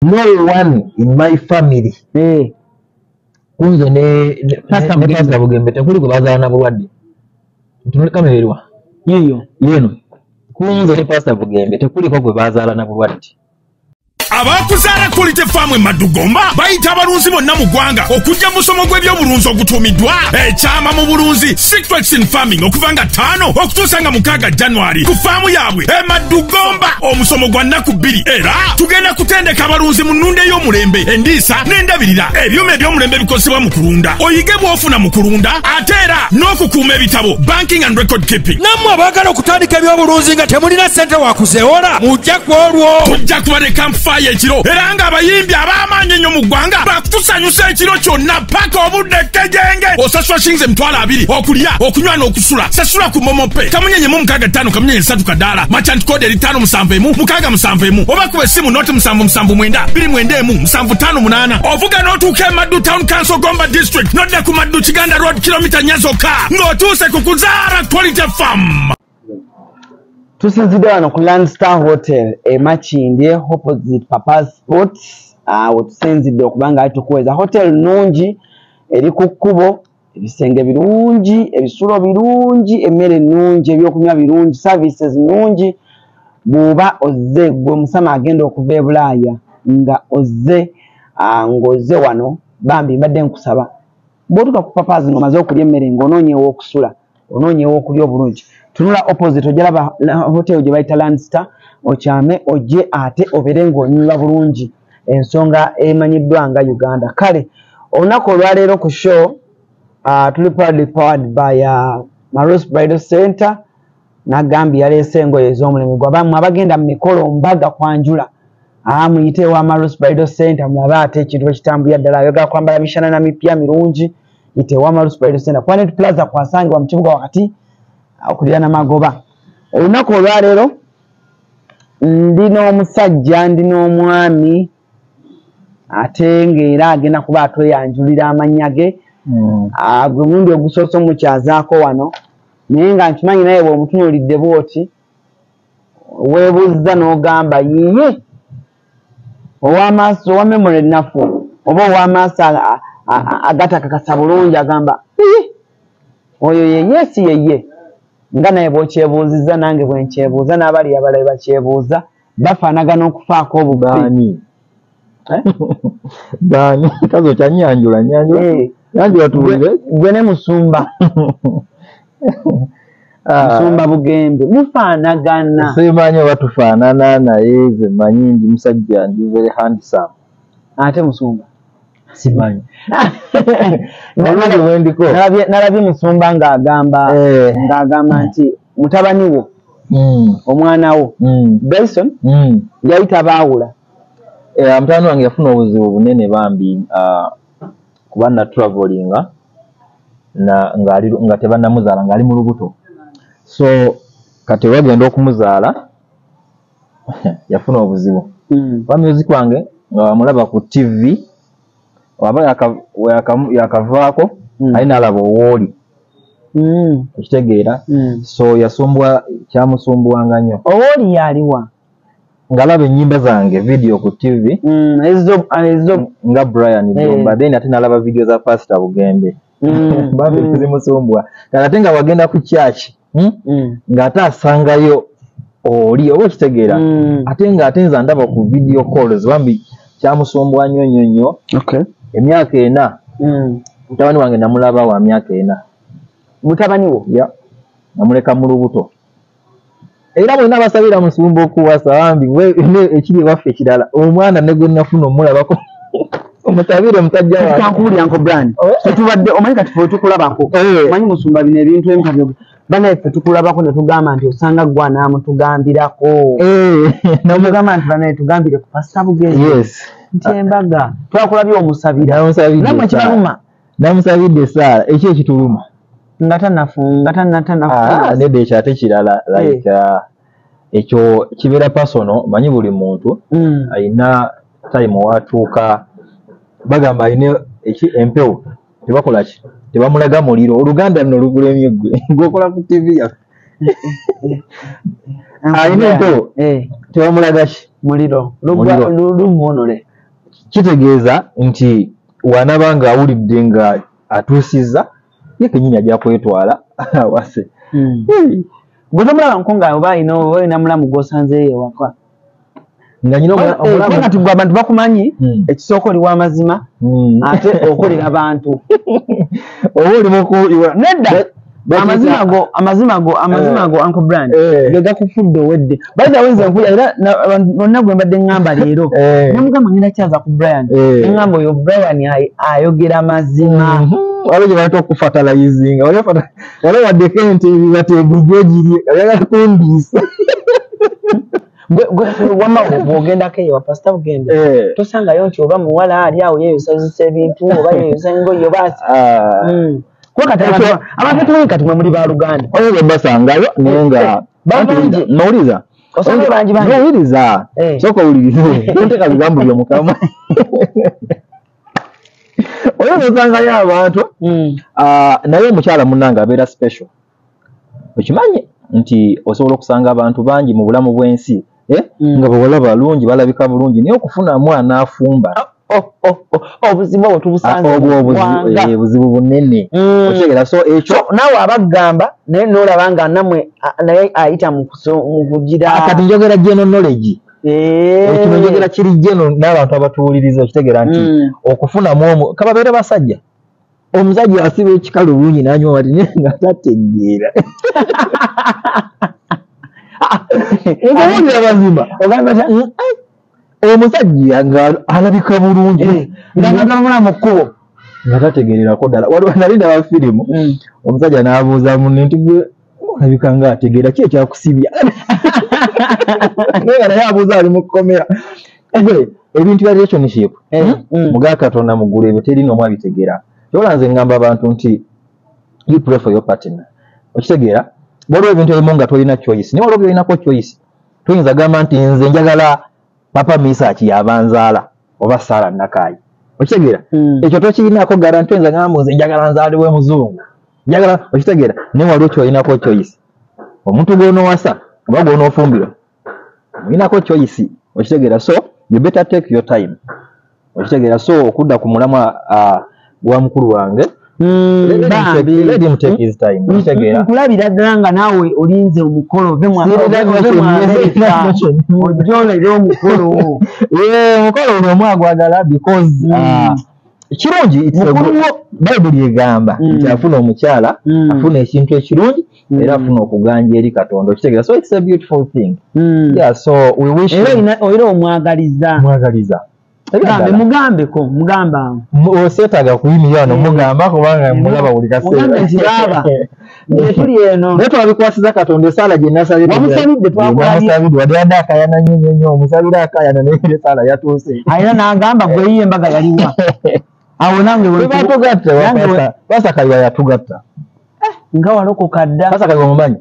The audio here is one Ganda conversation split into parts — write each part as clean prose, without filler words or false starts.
no one in my family kunze ne Pastor Bugembe tekuli ko bazana Bulwade tunule kamerwa yeno kunze ne Pastor Bugembe tekuli ko bazala na Bulwade abakuzala Quality Farm Madugomba bayita abalunzi bonna mu ggwanga okujja musomo gw'ebyobulunzi ogutuumiddwa ekyama mu bulunzi Secrets in Farming okuvanga 5 okutuusa nga 6 January ku faamu yaabwe Madugomba omusomo gwa nnaku 2 era tugenda kutendeka abalunzi mu nnunda ey'omulembe endiisa n'endabirira ebyuma eby'omulembe bikozesebwa mu kulunda oyige bw'ofuna mu kulunda ate era n'okukuuma ebitabo banking and record keeping nammwe abaagala okutandika ebyobulunzi nga temulina ssente wakuzeewola mujja ku olwo tujja kuba ne campfire ekiro era nga abayimbi ab'amaanyi ennyo mu ggwanga bakutusanyusa ekiro kyonna paka obudde kkejenge osasula shilingi $20 okulya okunywa n'okusula sasula ku momope kamunyenye mu 65 kamunyenye 3 kadaala merchant code eri 571 671 oba kuba essimu noti 779 291 758 ovuga n'otuuka e Maddu Town Council Gomba District nodda ku Maddu Kiganda Road kilomita 4 zokka ng'otuuse ku kuzaala Quality Farm. Tusinzidde wano ku Landstar Hotel Machindye opposite Papa's Sports wetusinzidde okubanga ali tukuweza hotel nungi eri ku kkubo ebisenge birungi ebisulo birungi emmere nungi ebyokunywa birungi services nungi buba ozze gwe musama agenda okuva e Bulaaya nga ozze ng'ozze wano bambi mbadde nkusaba bw'otuuka ku Papa's ng'omaze okulya emmere ng'onoonyeewo okusula onoonyeewo okulya obulungi tunula opposite ojalaba hotel gye bayita Landstar okyame ojje ate obere ng'onywa bulungi ensonga emanyiddwa nga Uganda. Kale olunaku olwaleero ku show tuli proudly powered by Marus Bridal Center nagambi yaleese engoye ez'omulembe gwabamu abagenda mu mikolo mbaga kwanjula muyite wa Marus Bridal Center mulabe ate ekintu ekitambulira ddala ayagala kwambala mishanana mipya mirungi yite wa Marus Bridal Center Planet Plaza kwasangibwa mu kibuga wakati okulira n'amagoba. Olunaku olwaleero ndina omusajja ndina omwami ate ng'era agenda kuba atweyanjulira amannya ge gwe mulundi ogusoose omukyazaako wano naye nga nkimanyi naye bw'omutunuulidde bw'oti weebuuza n'ogamba yiye ow'amaaso owa memory ennafu oba ow'amaaso agatakakasa bulungi agamba oyo yeye si yeye nga naye bw'okyebuuzizza nange bwe nkyebuuza n'abali abalabe bakyebuuza bafaanagana okufaako obugaani Bani kazo cha nyanjula tuwile gwe ne Musumba Musumba Bugembe mufaanagana simanyi batufaanana naye ze manyi ndi musajja ndi very handsome ate Musumba simanyi nalabye Musumba ng'agamba nti mutabani wo omwana wo Benson yayita baawula mutano wange yafuna obuzibu bunene bambi kuba na travelinga nga tebannamuzaala ng'ali mu lubuto so kati bagenda okumuzaala yafuna obuzibu music wange nga wamulaba ku TV waba yakavaako alina alaba owooli okitegeera so kyamusumbuwanga nnyo owooli yaliwa ngalaba ennyimba zange video ku TV nga Brian Dumba then ate nalaba video za Pastor Bugembe bambi zimusumbwa ate nga wagenda ku church ng'ate asangayo oli oba okitegeera ate ng'ate nza ndaba ku video calls bambi kyamusumbwa nnyo emyaka 4 mutabani wange namulaba wa myaka 4 mutabani wo namuleka mu lubuto era bwe nabasabira Musumba okuwasa bambi ekiri waffe ekirala omwana ne gwe nafuna omulabako omutabire musajja wange kankuulira nko Brian tubadde omanyi kati ffe tukulabako omanyi Musumba bino ebintu empabyo bana ffe tukulabako ne tugamba nti osanga gwa naamutugambirako namugamba nti bana tugambire ku Pastor Bugembe nti embaga twakulabye omusabira namwe kibaluma namusabidde Saala ekyo ekituluma ngata nede ekyate kirala like ekyo kibeera personal manyi buli muntu ayina time watuuka bagamba ayina empewo tebakola ki tebamulaga muliro oluganda luno lugula emyegwe ng'okola ku TV yaffe ayina empewo tebamulaga ki muliro lumwonole kitegeeza nti wanabanga awulidde nga atuusiza ye kennyini ajja kwetwala wase. Gwe tomulaba nkonga oba ina mulamu gw'osanzeeyo ewaka nga nyina omulamu tugwa abantu bakumanyi ekisooka oli w'amazima ate okolera abantu oba oli nedda amazima go Uncle Brand ge gakufudde owedde baita wenze nkuya era nonna gwe mbadde ngamba leero namugamba ngenda kyaza ku Brian ngamba oyo Brian ayogera mazima wale gye okufatalizinga wale waddeko ente bategujogirye ayagala kundiisa wama bw'ogendako eyo Pastor Bugembe tosangayo nti oba muwala ali awo yeeyosazisa ebintu oba yeeyosa engoye oba abantu tumanyi kati mwe muli ba Luganda oyo bwe basangayo naye nga nowuliza osanga bangi nowuliza sooka owulirize tonteeka bigambo by'omukama oyo nosangayo abantu naye omukyala munnange abeera special okimanyi nti osobola okusanga abantu bangi mu bulamu bw'ensi nga bawala balungi balabika bulungi naye okufuna mwana afumba obuzibu obwo tubusanze buzibu bunene okitegera so ekyo naawe abagamba naye noolaba nga namwe naye ayita mu kugira kati njogera general knowledge ekino njogera kiri geno n'abantu abatuwuliriza okitegera nti okufunamu kababeere basajja omusajja asiba ekikalu bulungi n'anywa wati naye nga tategeera okuwulira bazima omusajja nga alabika bulungi nga mu kkubo nga tategeererako ddala waliwo nali ndaba firimu omusajja n'abuuza munne nti gwe olabika nga ategeera ki ekyakusibya naye nga naye abuuza ali mu kkomera ebintu bya relationship mugaa Katonda muggulu ebyo teri n'omu abitegeera kyola nze ngamba abantu nti you pray for your partner okitegeera bwaliwo ebintu ebimu nga tolina choice naye waliwo byolinako choice tuyinza gamba nti nze njagala papa Misaaki yabanzaala oba Saara Nakaayi okitegeera ekyo tokirinako garanti oyinza gamba nze njagala nzaalibwe muzungu njagala okitegeera naye waliwo kyolinako choice omuntu gw'onoowasa oba gw'onoofumbirwa olinako choice okitegeera so you better take your time okitegeera so okudda ku mulamwa gwa mukulu wange let him take his time okitegeera nkulabira ddala nga naawe olinze omukolo ove mu Amerika ojolera omukolo omukolo ono omwagwagala because kirungi Bayibuli egamba nti afuna omukyala afuna ekintu ekirungi era afuna okuganja eri Katonda okitegeera so it's a beautiful thing yeah so we wish era omwagaliza mugambeko mugamba oseetaga kuyimirira wano mugamba kubanga mulaba buli kaseera tuli eno naye twabikwasiza Katonda esaala gye nasabye wamusabidde twamusabidde wadde yadde akayana nnyo omusabira akayana naye esaala yatuuse ayina n'agamba gwe yiye embaga yaliwa awo nange batugatta Pasakaliwa yatugatta nga walokoka dda Pasakaliwa mumanyi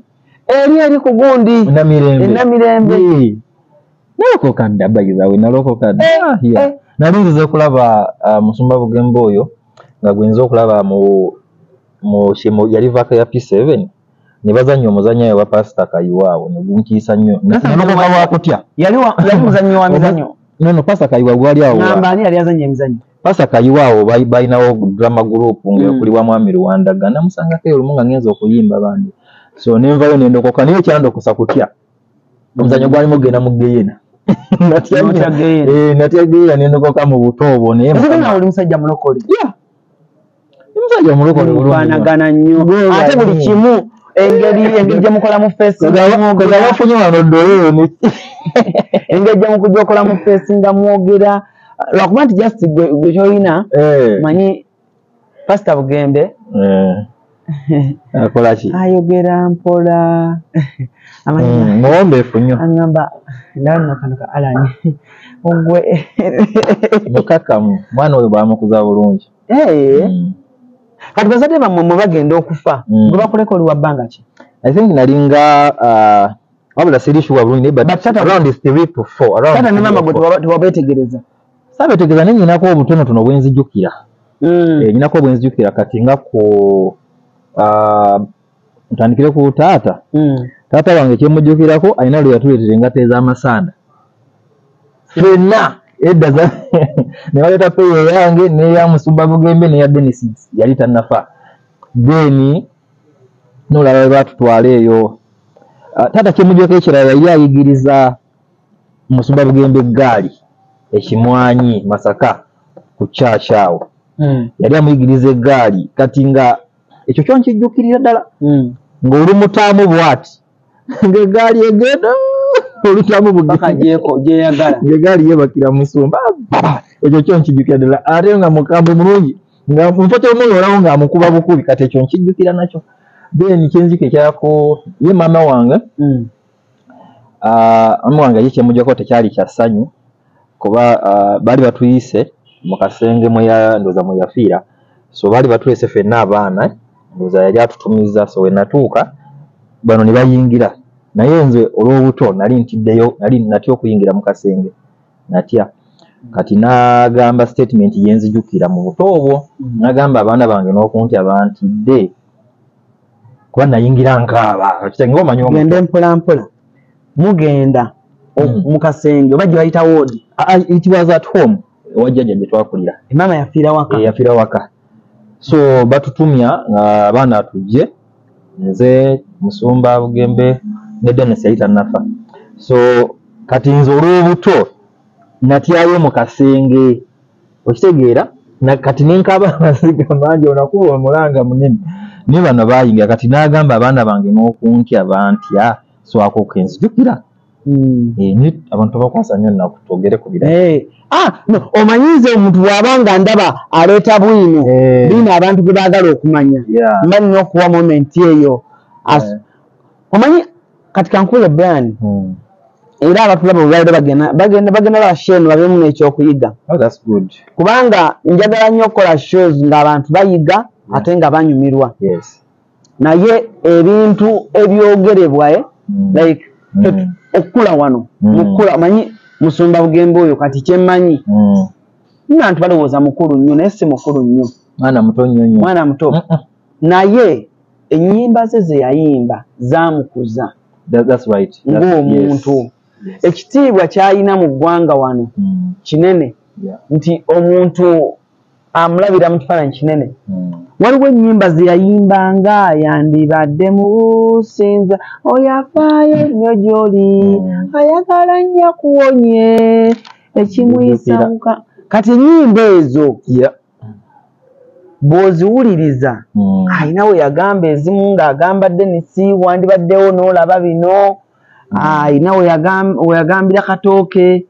eri ku gundi enamirembe nalokoka dda bagizawe nalokoka dda nali nzize okulaba Musumba Bugembe oyo nga gwenza okulaba mu yali vaka ya P7 ne bazannya omuzannyo wa Pastor Kayiwa awo ne gunkiisa nnyo nalokoka lwakutya yali muzannyo wa mizannyo no Pastor Kayiwa gwali awo ngamba ani yali azannya emizannyo Pastor Kayiwa awo balinawo drama group ng'ekuli wa Mwami Rwanda namusangako olumu nga ngenza okuyimba bandi so nenvayo nendokoka naye ekyandokosa kutya omuzannyo gwali mugenda mu Geyena natyageera nendokoka mu buto obwo naye oli musajja mulokole musajja mulokole bulwanagana nnyo ate buli kimu engeri gyemukola mu feesi bafunye wano ddoleyo engeri gyemukujja okola mu feesi nga mwogera lwakuba nti just gwe kyolina manyi Pastor Bugembe akola ki ayogera mpola ngombeefu nnyo aŋŋamba ndabanokanuka Allan ogwe mukakamu mwana oyo bwamukuza bulungi kati bazadde bammwe mwe bagenda okufa gwe bakuleka oli wa bbanga ki I think nalinga wabula sirishuwa bulungi but around 3 to 4 tata ne mama gwe tewabeetegereza sabeetegereza ne nyinako obutonotono bwenzijukira nyinako obwenzijukira kati nga ku ntandikire ku taata wange kyemujjukirako alina lwe yatuleetera engato ez'amasanda ffenna edda za ne waleta peyo yange ne ya Musumba Bugembe ne ya Dennis yali tannafa then nolaba batutwala eyo tata kyemujjoka ekirala yali ayigiriza Musumba Bugembe gaali ekimwanyi Masaka ku kyakyawo yali amuyigiriza eggaali kati nga ekyo kyonkijjukirira ddala ng'oli mutaamu bwati ng'eggaali egenda olutamu bugeggaali yebakira Musumba ekyo kyonkijjukira ddala ate nga mukambwe mulungi nga mufate omuyo olawo ng'amukuba bukubi kati ekyo nkijjukira nakyo then kyenzika ekyako ye maama wange mama wange ye kyemujjako tekyali kya ssanyu kuba baali batuyise mu kasenge ndoza mwe yafiira so baali batuyise ffenna abaana ndoza yali atutumiza so we natuuka bano ne bayingira naye nze olw'obuto nali ntiddeyo nali natya okuyingira mu kasenge natya kati n'agamba statement yenzijukira mu buto obwo n'agamba abaana bange n'okuntya bantidde kuba nayingira nkaaba kitange omanyi gende mpola mpola mugenda mu kasenge oba gye bayita ward it was at home wajjajja gye twakulira mama yafiira waka so batutumya abaana tujje nze Musumba Bugembe ne Dennis yali tannafa so kati nze olw'obuto natyayo mu kasenge okitegeera kati nenkaba amaziga mangi onakuba omulanga munene ne bano bayingira kati n'agamba abaana bange n'okuntya bantya so ako kenzijukira abantu bakwasa nnyo nnaku twogere ku bira omanyize omuntu bw'abanga ndaba aleeta bwino bino abantu bwe baagala okumanya mba nina okuwa moment eyo omanyi kati kankule Brian era abatulaba Bulwade bagenda basheno babemu n'ekyokuyiga kubanga njagala nnyo okukola shows ng'abantu bayiga ate nga banyumirwa naye ebintu ebyogerebwa like okukula wano mukula manyi Musumba Bugembe oyo kati kyemmanyi nantu balowooza mukulu nnyo naye si mukulu nnyo mwana muto naye ennyimba ze yayimba zaamukuza ng'omuntu ekitiibwa kyayina mu ggwanga wano kinene nti omuntu amulabira mu kifaananyi kinene waliwo ennyimba ze yayimbanga yandibadde mu businza oyafaayo nnyo gy'oli ayagala nnyo kuwonye ekimuyisa kati ennyimba ezo bw'oziwuliriza ayina we yagamba ezimu ng'agamba Dennis wandibaddewo n'olaba bino ayina we yagambira Katooke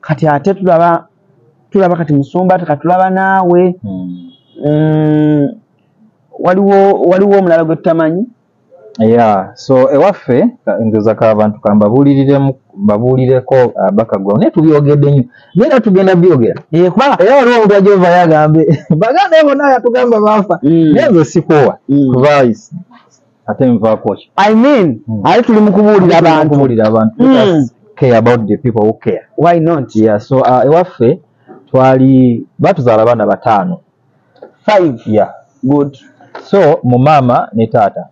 kati ate tulaba kati Musumba tekatulaba naawe waliwo omulala gwe tutamanyi so ewaffe ndoza k'abantu kambabuulireko bakagwa naye tubyogedde nnyo naye era tugenda byogera kubanga era waliwo omuntu ajova yagambe baganda bonna yatugamba baafa naye nze sikuwa kuba ate nvaako ki ali tuli mu kubuulira abantu care about the people who care why not so ewaffe twali batuzaala abaana 5 good so mu maama ne taata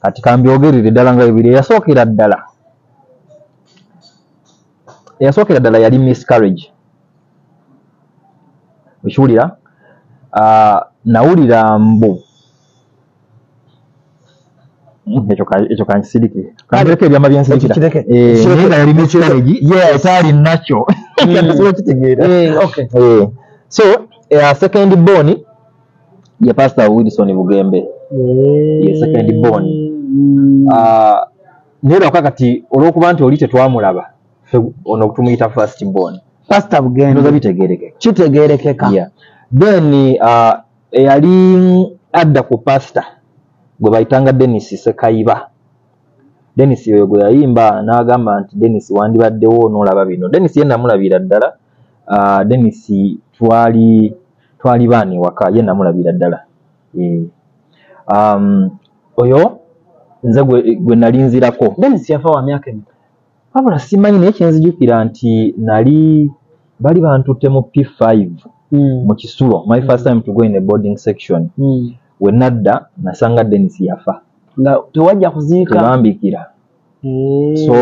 kati kambyogerere ddala nga bibiri eyasookera ddala yali miscarriage okiwulira nawulira mbu ekyo kansirikire kandireko ebyama byensirikira naye nga yali miscarriage etaali nakyo kitegeera so second born ye Pastor Wilson Bugembe ye second born naye lwaka kati olw'okuba nti oli tetwamulaba ono tumuyita first born Pastor Bugembe ndoza bitegeerekeka kitegeerekeka then eyali adda ku pastor gwe bayitanga Dennis Sekayiba Dennis oyo gwe yayimba n'agamba nti Dennis wandibaddewo n'olaba bino Dennis ye namulabira ddala Dennis twali baani waka ye namulabira ddala oyo nze gwe nalinzirako Dennis yafa wa myaka emeka wabula simanyi naye kyenzijukira nti bali bantutte mu P5 mu Kisulo my first time to go in a boarding section we nadda nasanga Dennis yafa nga tewajja kuziika tebambikira so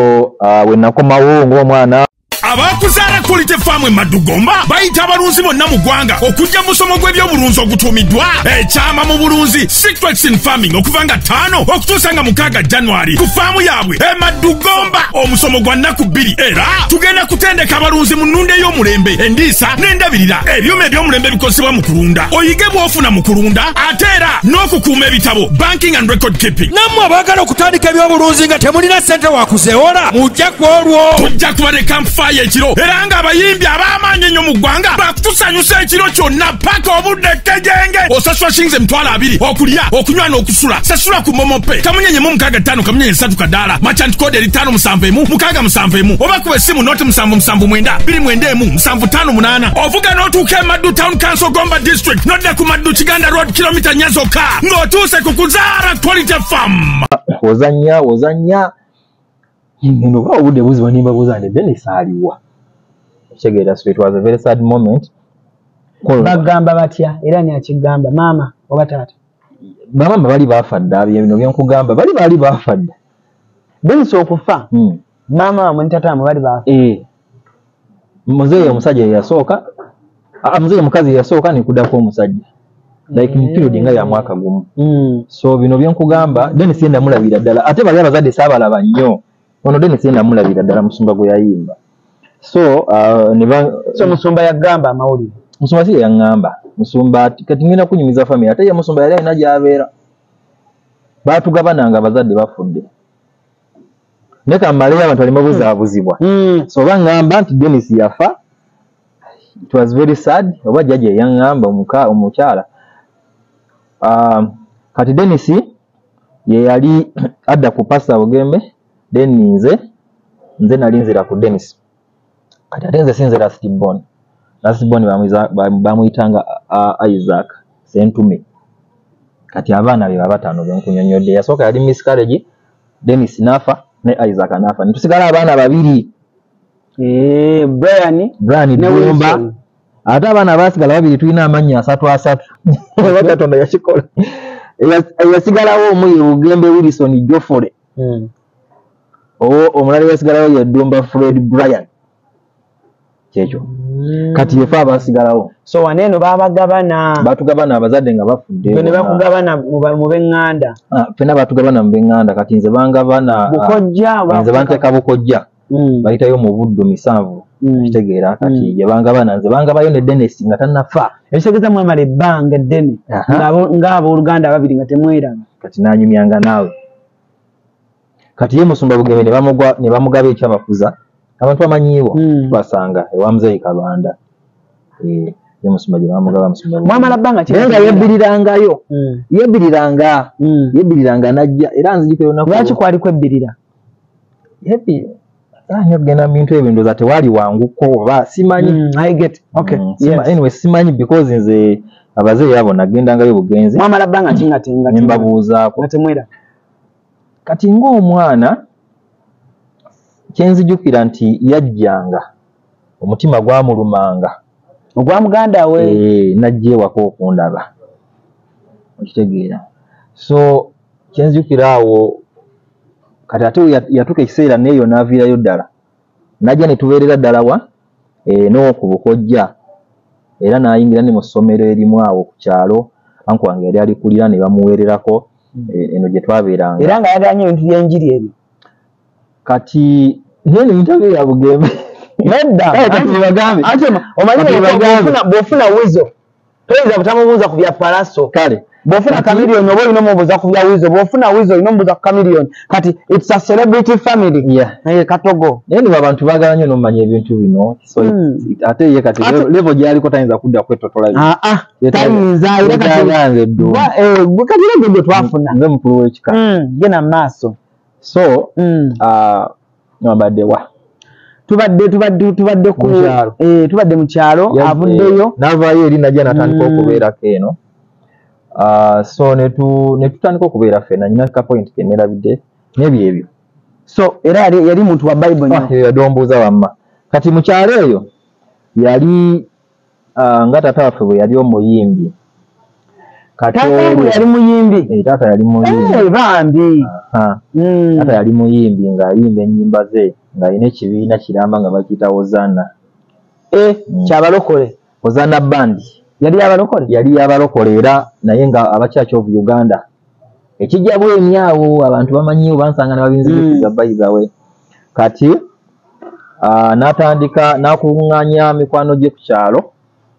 we nakomawo ng'omwana abakuzaala quality farm Madugomba bayita abalunzi bonna mu ggwanga okujja musomo gw'ebyobulunzi ogutuumiddwa ekyama mu bulunzi secrets in farming okuva nga 5 okutuusa nga 6 January ku faamu yaabwe Madugomba omusomo gwa nnaku 2 era tugenda kutendeka abalunzi mu nnunda ey'omulembe endiisa n'endabirira ebyuma eby'omulembe bikozesebwa mu kulunda oyige bw'ofuna mu kulunda ate era n'okukuuma ebitabo banking and record keeping. Nammwe abaagala okutandika ebyobulunzi nga temulina ssente wakuzeewola mujja ku olwo tujja kuba ne campfire ekiro era ng'abayimbi ab'amaanyi ennyo mu ggwanga bakutusanyusa ekiro kyonna paka obudde kkejenge osasula shilingi 20,000 okulya okunywa n'okusula sasula ku momope kamunyenye mu 65 kamunyenye 3 kadaala merchant code eri 571 671 oba kuba essimu noti 779 291 758 ovuga n'otuuka e Maddu Town Council Gomba District nodda ku Maddu Kiganda Road kilomita 4 zokka ng'otuuse ku Kuzaara Quality Farm. wozanya ngendo kwa obudde buziba nimba buzande Dennis aliwa kitegeera so it was a very sad moment. Bagamba batya era ni akigamba mama oba taata bamama bali bafadde bino byenkugamba bali bafadde Dennis okufa mama mu ntatamu bali bafa muzee omusajja yasooka muzee mukazi yasooka nikudako omusajja like period nga ya mwaka gumu so bino byenkugamba Dennis yenda mulabira ddala ate bali abazadde sabalaba nnyo ono Dennis yenda mulabira ddala musumba gwe yayimba so musumba yagamba amawulire musumba si yangamba musumba kati ngenda kunyumiza family ate ya musumba yali alina gy'abeera baatugabananga abazadde bafudde neka maleya abantu balima buzaabuzibwa so bangamba nti Dennis yafa. It was very sad oba jjaje yangamba omukyala kati Dennis ye yali adda ku pasta Bugembe then nze nali nzira ku Dennis kati ate nze sinzira Stibon bamuyitanga Isaac Sentume kati abaana be batano benkunyonyodde yasooka yali miscarriage Dennis nafa ne Isaac nafa nitusigala abaana babiri Brian Dumba ate abaana basigala babiri tulina amannya 3 Katonda yakikola yasigalawo omu ye Bugembe Wilson Jofole omulala yasigalawo ye Dumba Fred Brian kyekyo kati yefa abasigalawo so waneeno batugabana abazadde nga bafudde ne bakugabana mu benganda fena batugabana mu benganda kati nze bangabana nze banteeka Bukojja bayitayo mu buddo 7 kitegeera kati ye bangabana nze bangabayo ne Dennis nga tannafa ebisegeza mwamala ebbanga eddene ng'abooluganda ababiri nga temweraba kati nanyumyanga naawe kati ye musumba Bugembe ne bamugaba ekyabakuza abantu bamanyiibwa basanga ewa Muzeeyi Kabanda ye musumba gye bamugaba musumba mwamala bbanga nga yebbiriranga najja era nzijukira olunaku lwaki kwaliko ebbirira nyo kugenda mu bintu ebyo ndooza tewali wanguko oba simanyi I get okay anyway simanyi because nze abazeeyi abo nagendangayo bugenzi mwamala bbanga kingatenga nembabuuzaako natemwera kati ng'omwana kyenzijukira nti yajjanga omutima gwamulumanga ogwa Mugandawe najja ewaka okundaba okitegeera so kyenzijukira awo kati ate yatuuka ekiseera neeyo n'aviirayo ddala najja ne tubeerera ddala wa n'oku Bukojja era n'ayingira ne mu ssomero erimu awo ku kyalo anku wange yali alikulira ne bamuweererako eno gye twabeeranga era nga yaganya ebintu by'enjiri ebyo kati nene interview ya Bugembe nedda omanyi bw'ofuna wizo toyinza butamubuuza ku bya Palaso kale bw'ofuna kamiliyoni oba olina omubuuza ku bya wizo bw'ofuna wizo olina omubuuza ku kamiliyoni kati it's a celebrity family katogo naye nibo abantu baagala nnyo n'omumanya ebintu bino so ate ye kati level gy'aliko tayinza kudda kwetotolayo tayinza era kati ebyo twafuna nze mukulu w'ekika gena mu maaso so nabadde wa tubadde mu kyalo avuddeyo n'avaayo eri najja natandika okubeerako eno so ne tutandika okubeera ffenna nyina ka point ke nerabidde n'ebyo ebyo so era yali muntu wa Bible nnyo yadombuuza wamma kati mu kyalo eyo yali nga taata waffe bwe yali omuyimbi taata yali muyimbi taata yali muyimbi bambi ate yali muyimbi ng'ayimba ennyimba ze ng'alina ekibiina kiramba nga bakiyita Ozana. Kyabalokole Ozana band yali yabalokole era naye nga aba Church of Uganda. Ekijja bwemi awo abantu bamanyiwo bansanga ne babinzikiza bayizawe. Kati n'atandika n'akuŋŋaanya mikwano gye ku kyalo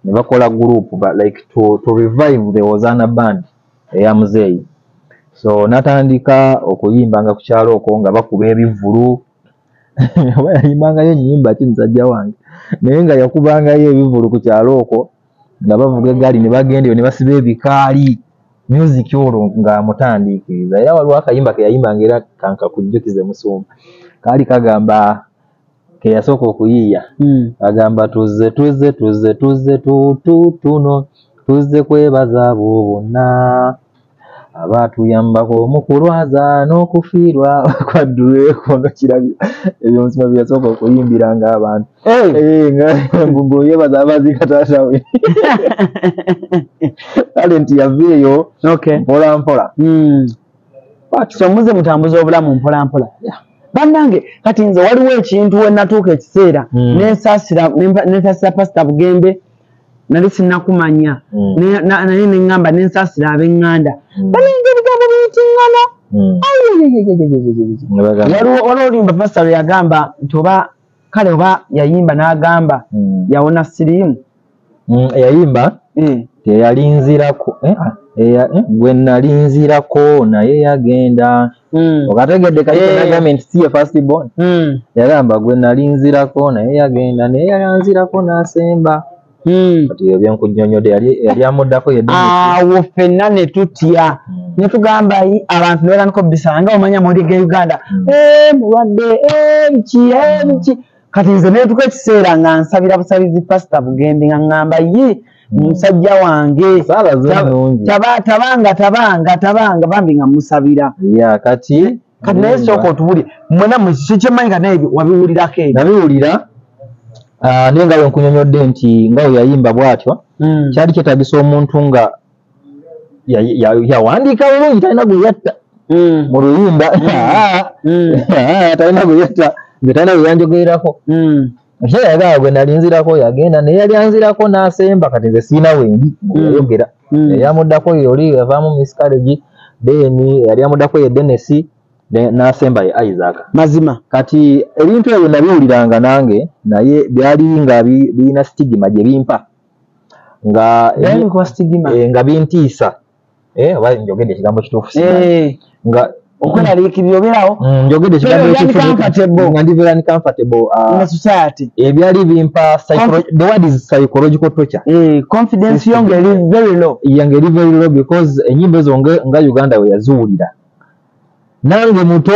ne bakola group like to revive the Ozana band eya muzeeyi. So n'atandika okuyimbanga ku kyalo okwo nga bakuba ebivulu. Yayimbangayo ennyimba ki musajja wange naye nga yakubangayo ebivulu ku kyalo okwo nga bavuga eggaali ne bagenda eyo ne basiba ebikaali music olwo nga mutandiikiriza. Era waliwo akayimba ke yayimbanga era kanka kujjukize Musumba kaali kagamba ke yasooka okuyiiya agamba tuzze tuno tuzze kwebaza abo bonna abatuyambako mu kulwaza n'okufiirwa kwaddulwe kono kirabyo ebyo Musumba bye yasooka okuyimbiranga abantu ngo yebaza abaziika taata we. Talent yaveeyo mpola mpola. So muze mutambuza obulamu mpola mpola. Bannange kati nze waliwo ekintu we natuuka ekiseera nensasira Pastor Bugembe nali sinnakumanya naye neŋŋamba nensaasira ab'eŋŋanda balinga ebigambo biyitingana. Waliwo olimba Pastor lwe yagamba nti oba kale oba yayimba n'agamba yawona siriimu yayimba teyalinzirako gwe nalinzirako naye yagenda. Okategedde kaliagament si ye first born yagamba gwe nalinzirako naye yagenda naye yayanzirako n'asemba. Kati ebyo byenkunnyonnyodde yali amuddako awo ffenna ne tutya ne tugamba abantu ne batandika obbisala nga omanya mawulire ge Uganda mulwadde biki kati nze neetuka ekiseera nga nsabira busabizi Pastor Bugembe nga ŋŋamba ye musajja wange tabanga bambi nga musabira. Kati naye sooka otubulye mwena mukikyemanyi kati naye wabiwulirako ebyo. Nabiwulira naye nga bwe nkunyonyodde nti nga we yayimba bw'atyo kyali kyetagisa omuntu nga yawandiika bulungi talina gwe yatta mu luyimba talina gwe yatta nze talina gwe yanjogererako. Ekitala yagamba gwe nalinzirako yagenda naye yali anzirako n'asemba. Kati nze siina wendi yayogera yali amuddako yoli yavaamu miscarriage then yali amuddako ye Denesi n'asemba ye Isaac mazima. Kati ebintu ebyo nabiwuliranga nange naye byali nga birina stigma gye bimpa nga bintiisa oba njogedde ekigambo kituufu nga okweraliikirira obeerawo njogedde ekigambo ekituufu nga ndi very comfortable society ebyali bimpa the word is psychological torture. Confidence yange eri very low because ennyimba ezo nga Uganda we yaziwulira nange muto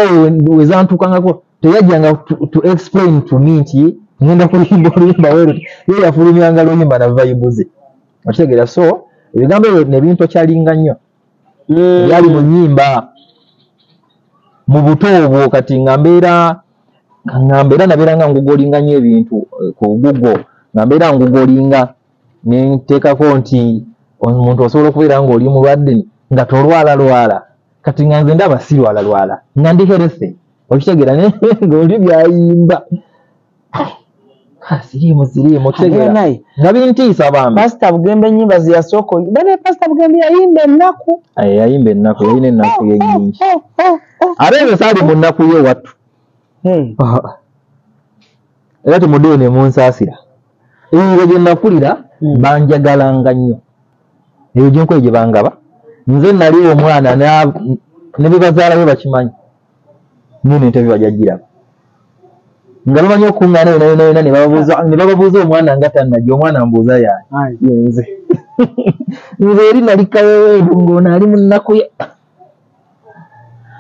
wezantukangako teyajjanga to explain to me nti ngenda kuyimba oluyimba weero ye yafulumyanga luyimba na vibe ze okitegeera. So ebigambo ebyo ne bintokyalinga nnyo byali mu nnyimba mu buto obwo. Kati nga mbeera nabeera nga ngugolinga nnyo ebintu ku Google nga mbeera ngugolinga nenteekako nti omuntu osobola okubeera ng'oli mulwadde nga tolwala kati nga nze ndaba si lwala nga ndi herese okitegeera ng'oli byayimba siriimu okitegeera nga bintiisa bambi. Pastor Bugembe ennyimba ze yasooka oyimba Pastor Bugembe yayimba ennaku yalina ennaku ye nnyingi ate nze saali mu nnaku ye wattu era temuddeyo ne munsaasira. Ebyo gye nakulira banjagalanga nnyo ebyo gyenkoye gye bangaba. Nze nali omwana ne bebazaala be bakimanyi nino ente bibajajjirako nga bamanyi okuŋŋaana yona ne bababuuza omwana nga tannajja omwana mbuuza yenze nze eri nali kaweweedu ng'ono ali mu nnaku ye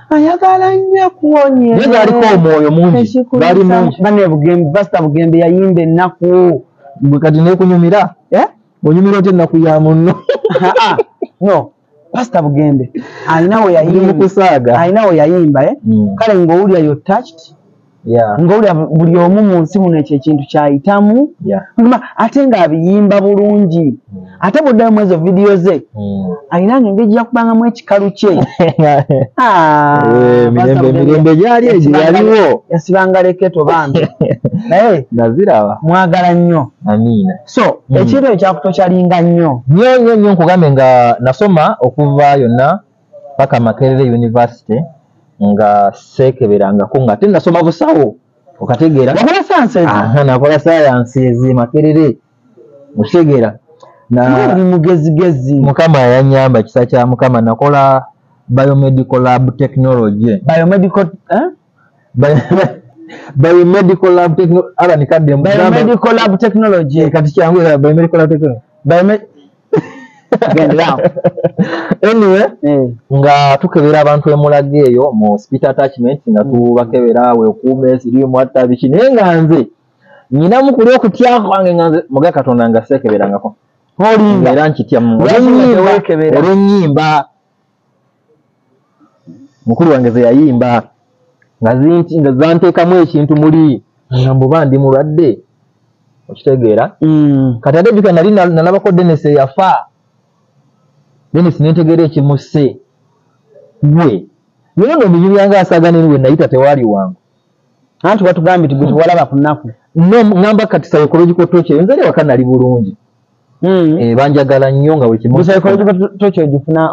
ayagala nnyo kuwonye naye ng'aliko omwoyo mungi baali mungi. Pastor Bugembe yayimba ennaku bwe kati neekunyumira onyumira otya ennaku ya munno no Pastor Bugembe alina we yayimba kale ng'owulira yo touched ng'owulira buli omu mu nsi muno ekyo ekintu kyayitamu ate ng'abiyimba bulungi ate buddayo mu ezo video ze alina ngeri yakubanga ekikalu kye mirembe gyali egyo yaliwo yasibanga leketo bambi naye naziraba mwagala nnyo amiina so ekintu ekyo kyakutokyalinga nnyo nnyo nkugambe nga nasoma okuva yonna paka Makerere University nga seekeberangako nga ate nasoma busawo okategeera nakola sayansi ezi Makerere okitegeera mugezigezi mukama yanyamba kisa kya mukama nakola biomedical lab technology biomedical lab technology kati kyangu biomedical lab technology anyway nga tukebera abantu emulaga eyo mu hospital attachment nga tubakebera we okuume siri mwatta biki naye nga nze nyina mukuli okutya kwange nga nze muga Katonda nga sekeberangako olinga era nkitya olw'ennyimba mukulu wange ze yayimba nga zanteekamu ekintu muli nga mbuba ndi mulwadde okitegeera kati ate bika nali nalabako Dennis yafa Dennis nentegeera ekimuse gwe naye no minyumi yange asagane niwe nayita tewali wangu anti batugambye tugwe walaba ku nnaku no ngamba kati psychological torture nzali waka nali bulungi banjagala nnyo nga buli kimu psychological torture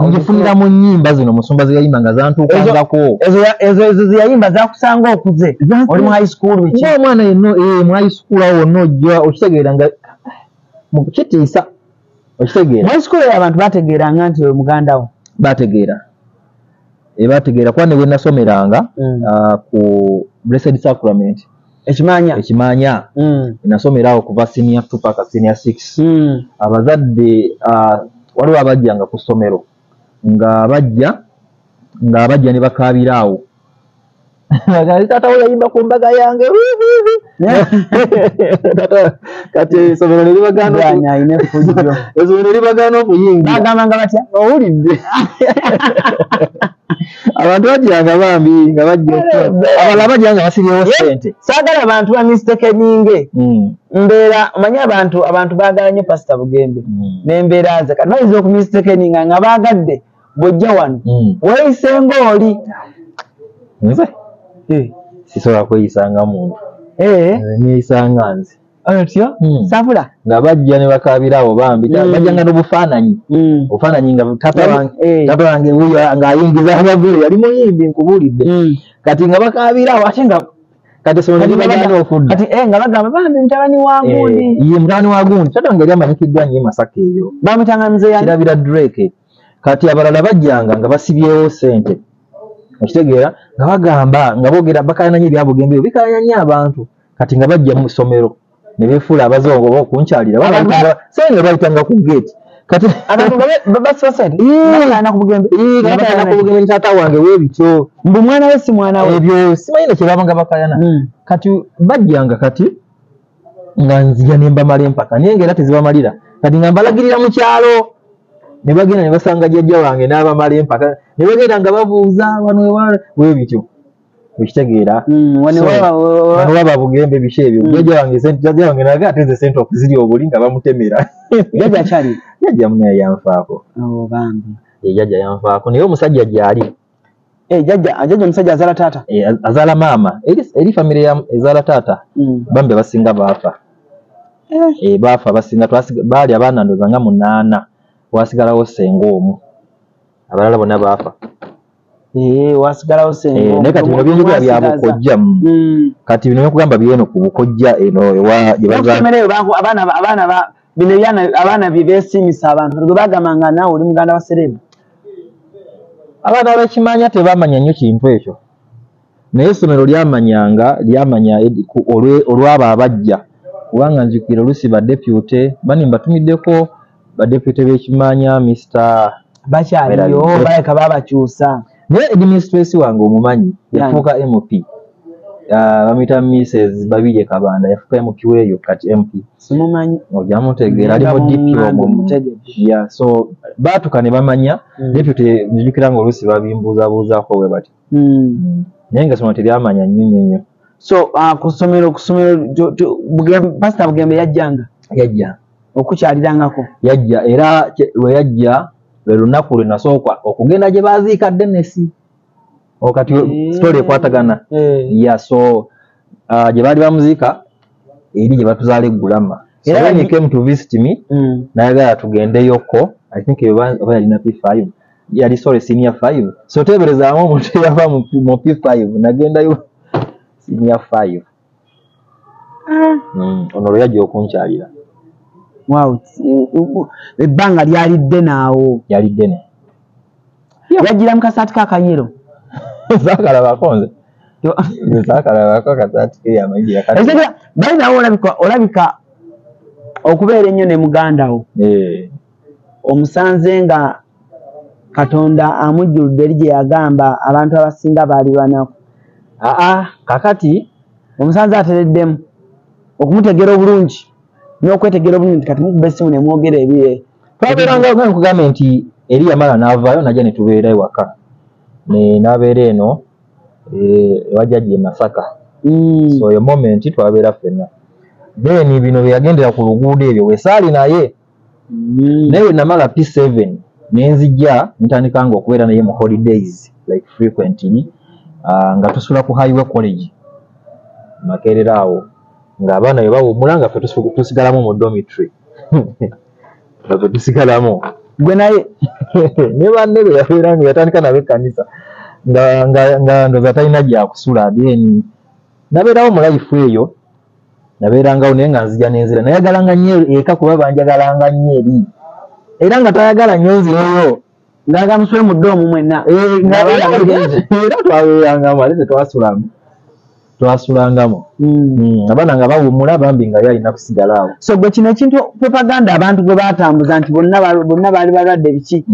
ngifunira mu nnyimba zino musumba ze yayimba nga zantuukangako ezo ze yayimba zakusanga okuze oli mu high school wiki omwana yenno mu high school awo nojja okitegeera nga kitiisa okitegeera high school abantu bategeeranga nti we Mugandawe bategeera kuba ne bwe nasomeranga ku Blessed Sacrament ekimanya nasomerawo kuva senior 2 paka senior 6 abazadde waliwo abajjanga ku ssomero nga bajja ne bakaabiraawo taata we yayimba ku mbaga yange kati essomero ne libagaana okuyingira bagambanga batya owulidde abantu bajjanga bambi nga abalala bajjanga basibyewo ssente saagala abantu ba mistakeninge mbeera omanyi abantu baagala nnyo pasita Bugembe n'embeera ze kati bayinza okumistakeninga nga baagadde bw'ojja wano weeyisenga oli nze sisobola kweyisanga muntu neyisanga nze otyo sabula nga bajja ne bakaabirawo bambi bajjanga n'obufaananyi obufaananyi nga taata wange ng'ayingiza amagulu yali muyimbi nkubuulidde kati nga bakaabirawo ate nga kati essomero libagaana okudda kati nga bagamba bambi mutabani wa gundi ye mutabani wa gundi taata wange yali amanyikiddwa nnyo Masaka eyo bamutanga nze yani kirabira Drake kati abalala bajjanga nga basibyewo ssente okitegeera nga bagamba nga boogera bakayananya ebya Bugembe bikayananya abantu kati nga bajja mu ssomero ne beefuula abazongo b'okunkyalira senge bayitanga ku gate kati abantu bakaana ku Bugembe taata wange weebityo mbu mwana we si mwana we ebyo simanyi ne kye babanga bakayana kati bajjanga kati nga nzija ne mbamala empaka naye ng'era tezibamalira kati nga mbalagirira mu kyalo ne bagenda ne basanga jjajja wange n'abamala empaka ne bagenda nga babuuza wano weebityo okitegeera waba Bugembe biki ebyo jjajja wange naga ate nze sente okuzirya obuli nga bamutemera jjajja akyali jjajja munaye yanfaako jjajja yanfaako naye omusajja gyali jjajja omusajja azaala taata azaala maama eri famire ezaala taata bambi basinga baafa baafa basinga baali abaana ndoza nga 8 wasigalawo senga omu abalala bonna baafa wasigalawo senga naye kati bino byenjogera bya bukojja kati bino byokugamba byeno ku bukojja eno abaana bye beesimisa abantu gwe bagambanga naawe oli muganda wa celebu abaana abakimanya tebamanya nnyo kintu ekyo naye essomero lyamanya olwabo abajja kubanga nzikira olusi badeputy bani mbatumiddeko badeputy b'ekimanya Mr. bakyaliyo baleka babakyusa naye administration wange omumanyi yafuuka MP bamuyita Mrs. Babirye Kabanda yafuuka MP weeyo kati MP simumanyi ojamutegeera ali mu DP omwo so baatuka ne bamanya deputy nzijukira nga olusi babimbuuzabuuzaako bwe bati naye nga essomero teryamanya nnyo so ku ssomero pasita Bugembe yajja okukyalirangako yajja era lwe yajja lwe lunaku lwe nasooka okugenda gye baaziika Denesi okati story ekwatagana ya so gye baali bamuziika eri gye batuzaala eggulama so when he came to visit me nayagala tugendeyoko I think aba yalina P5 yali sorry senior 5 so teberezaamu omuntu eyava mu P5 nagendayo senior 5 ono lwe yajja okunkyalira. Wow, ebbanga lyali ddene awo. Yali ddene. Yajjira mu kasaati kakanyero. Zakalabako nze. Zakalabako kasaati ke yamayindi yakati. Bali nawo olabika okubeera ennyo ne Mugandawe. Omusanze nga Katonda amujjuludde eri gye yagamba abantu abasinga baali banaku. Kakati omusanze atereddemu okumutegera obulungi. N'okwetegera obulungi kati mukube essimu ne mwogera ebiye. Twabeeranga nkugamba nti eri yamala n'avaayo najja ne tubeera ewaka. N'abeera eno ewajjajja e Masaka. So eyo moment twabeera ffenna. Then bino bye yagendera ku luguudo ebyo wesaali naye. Naye namala P7 nenzijja ntandikanga okubeera naye mu holidays like frequently nga tusula ku Highway College Makerera awo ng'abaana bwe bawummula nga ffe tusigalamu mu dormitory nga ffe tusigalamu gwe naye ne banne be yabeera nga yatandika nabo ekkanisa nga ndoza talina gyakusula then nabeerawo mu life eyo nabeerangawo naye nga nzija n'enzira nayagalanga nnyo eka kuba banjagalanga nnyo eri era nga tayagala nnyo nzireyo ngaga musule mu ddoomu mwenna era twabeerangamu ate twasulangamu abaana nga bawummula bambi nga yalina kusigalawo. So gwe kino ekintu propaganda abantu gwe batambuza nti bonna baali balwadde biki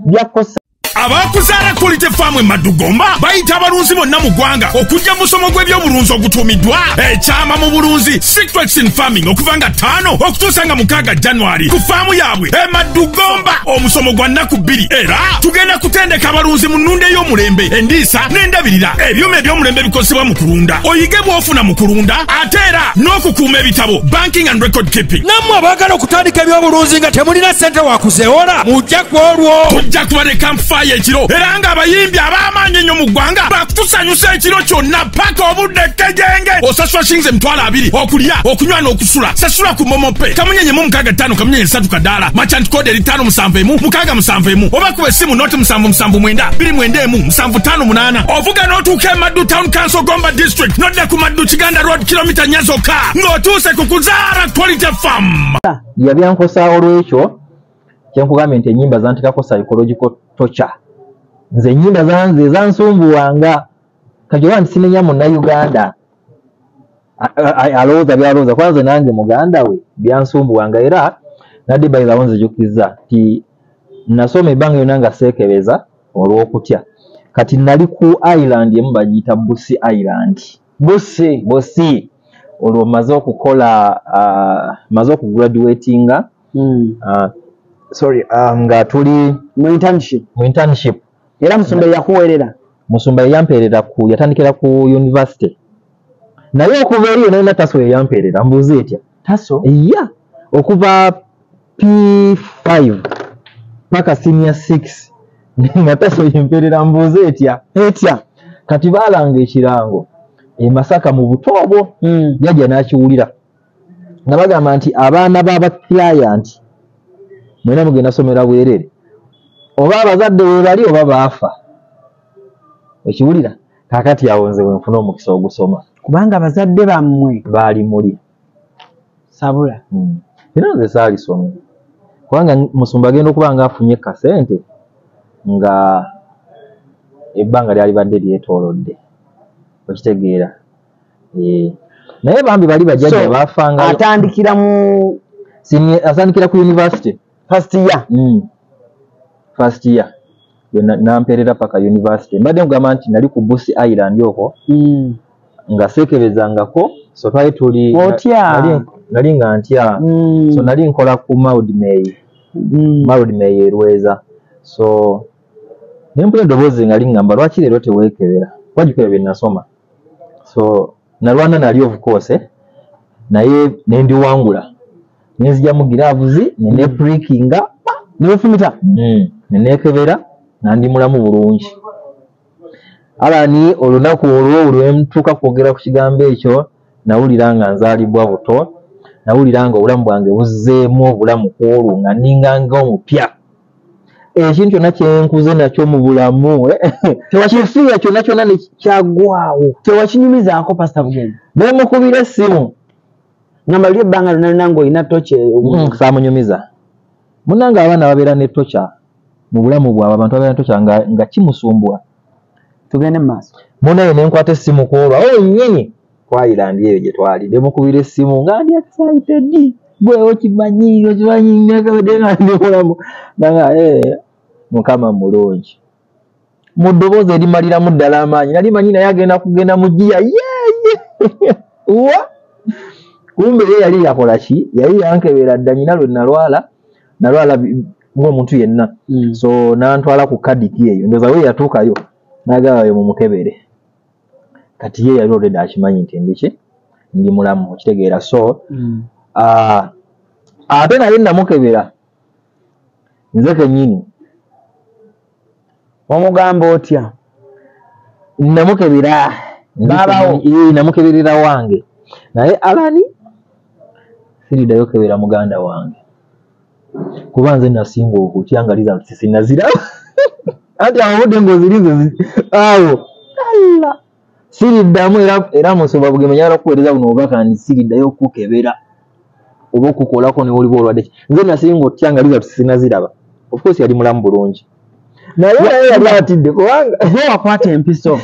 byakosa abakuzaala Quality Farm e Madugomba bayita abalunzi bonna mu ggwanga okujja musomo gw'ebyobulunzi ogutuumiddwa ekyama mu bulunzi Secrets in Farming okuva nga 5 okutuusa nga 6 January ku faamu yaabwe e Madugomba omusomo gwa nnaku 2 era tugenda kutendeka abalunzi mu nnunda ey'omulembe endiisa n'endabirira ebyuma eby'omulembe bikozesebwa mu kulunda oyige bw'ofuna mu kulunda ate era n'okukuuma ebitabo banking and record keeping. Nammwe abaagala okutandika ebyobulunzi nga temulina ssente wakuzeewola mujja ku olwo tujja kubadde campfire ekiro era nga abayimbi ab'amaanyi ennyo mu ggwanga bakutusanyusa ekiro kyonna paka obudde kejenge osasula shilingi $200 okulya okunywa n'okusula sasula ku momope kamunyenye mu 65 kamunyenye 3 kadaala merchant code eri 571 671 oba kuba essimu noti 779 291 ovuga n'otuuka e Maddu Town Council Gomba District nodda ku Maddu Kiganda Road kilomita 4 zokka ng'otuuse ku kuzaala Quality Farm. Yabyankosa olw'ekyo kyenkugambye nti ennyimba zantikako psychological torture. Nze ennyimba zanze zansumbuwanga kajoba nti sinenya Munnayuganda alowooza byalowooza kwanze nange Mugandawe byansumbuwanga era nadde bayirawo nzijukizza ti nasoma ebbanga yonna nga seekebeza olw'okutya kati nali ku island emu bagiyita Busi Island. Busi olwo maze okukola maze okugraduatinga nga tuli mu internship era Musumba yakuweerera Musumba yampeerera yatandikira ku university naye okuva eriyo naye Taso yampeerera mbuuze etya Taso okuva P5 paka senior 6 nga Taso yampeerera mbuuze etya kati baalanga ekirango e Masaka mu Butoobo jajja n'akiwulira nga bagamba nti abaana b'abaclient mwena mugenda somera bwerere oba abazadde we bali oba baafa okiwulira kakati awo nze wenfuna omukisa ogusoma kubanga abazadde bammwe baali muli sabula era nze saalisome kubanga Musumba agenda okuba nga afunye kasente nga ebbanga lyali badde lyetoolodde okitegeera naye bambi bali bajjajja baafanga atandikira ku university first year nampeerera paka university mbadde nkugamba nti nali ku Busi Island okwo nga seekebezangako so twali tuli nali nga ntya so nali nkola ku Maud May erweza so nempula eddoboozi nga liŋŋamba lwaki leero teweekebera wajjukira bye nasoma so nalwana nali of course naye nendiwangula nenzija mu gilavuzi nene prickinga nefumita nenekebera nandi mulamu bulungi. Alani olunaku olwo lwemtuka kwogera ku kigambo ekyo nawulira nga nzaalibwa buto, nawulira nga obulamu bwange buzzeemu obulamu kwolwo nga ninganga omupya. Ekintu kyonna kyenkuze nakyo mu bulamu tewakifiira kyonna kyonna nekyagwawo. Tewakinyumizaako Pastor Bugembe? Nemukubira essimu ngamba lyo ebbanga lyonna linanga olina tocha saamunyumiza. Munanga abaana babeera ne tocha mu bulamu bwabwe, abantu babeera ne tocha nga kimusumbwa. Tugende mu maaso. Munaye ne nkwata essimu kwolwa nnyini ku Island eyo gye twali, nemukubira essimu nga ndi excited. Gwe okimanyi nekabadde nga ndi mulamu nanga Mukama mulungi. Mu ddoboozi erimaliramu ddala amaanyi nali manyi naye agenda kugenda mu giya wa kumbe ye yali yakola ki, yali yankebera dda nyina lwe nalwala ng'omuntu yenna. So nantwala ku kadiki eyo ndoza we yatuukayo n'agabayo mu mukebere. Kati ye yali already akimanyi nti ndiki ndi mulamu okitegeera. So ate naye namukebera nze kennyini. Omugamba otya? Namukebera babawo namukeberera wange naye alani siriddayo kebera muganda wange kuba nze nasinga okutya nga liza sinaziraba ati amabudde ng'ozirize awo siriddamu era Musoba Bugembe nyala kuweereza buno obubaka nti siriddayo okukebera oba okukolako ne woliba olwadde. Nze nasinga otya nga liza sinaziraba. Of course yali mulamu bulungi naye yali atidde kubanga wakwata empiso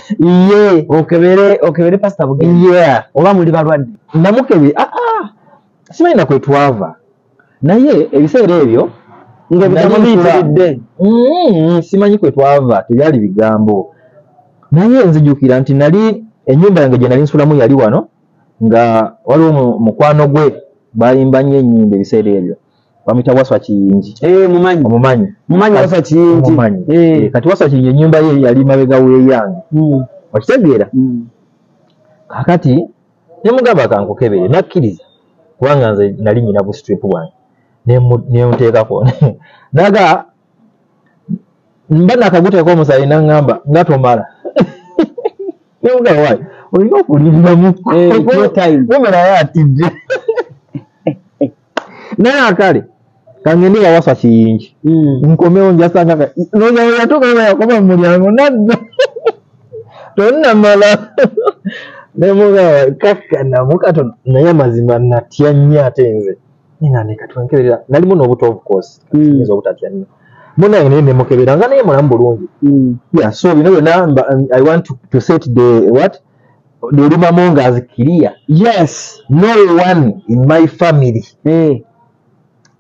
okebere Pastor Bugembe oba muli balwadde. Namukebe simanyi nakwe twava naye ebiseera ebyo nga bitamubiyitiridde simanyi kwe twava tebyali bigambo. Naye nzijukira nti nali ennyumba yange gye nali nsulamu yali wano nga waliwo mukwano gwe bayimba nnyo ennyimba ebiseera ebyo bamuyita Waswa Kiyingi. Mumanyi Waswa Kiyingi. Kati Waswa Kiyingi ennyumba ye yali mabega w'eyange okitegeera. Kakati nemugamba kankukebere nakkiriza kubanga nze nali nyina bustrip bwange nemuteekako naga mba nakaguteeko omusayi naŋŋamba nga tomala nemugamba wayi olina okulindiramu kumbe naye atidde naye akale kangende nga Waswa Kiyingi nkomewo njasanga noyatuuka yakoma mu mulyango nadda tonnamala nemugamba kakkana mukatono naye amazima natya nnyo ate nze nekatwenkeberera nalimu n'obuto of course nza obutatya nnyo munaye naye nemukebera nga naye mulamu bulungi. So bino byonna I want to set the Olumamo as clear. Yes, no one in my family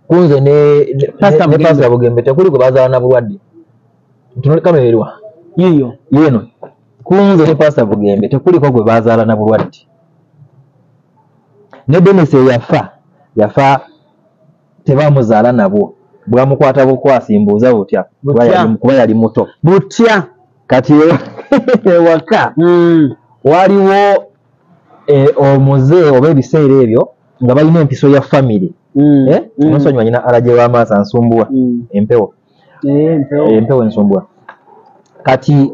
kunze ne Pastor Bugembe tekuli gwe bazaala na Bulwade tunolekamererwa yeno kunze ne Pastor Bugembe tekuliko gwe bazaala na Bulwade. Ne Dennis yafa tebamuzaala nabo bwamukwata bukwasimbuuza butya kuba yali muto butya. Kati ewaka waliwo omuze oba ebiseera ebyo nga balina empiso ya family nosonyiwa nyina alaje w'amaaso ansumbuwa empewo ensumbuwa. Kati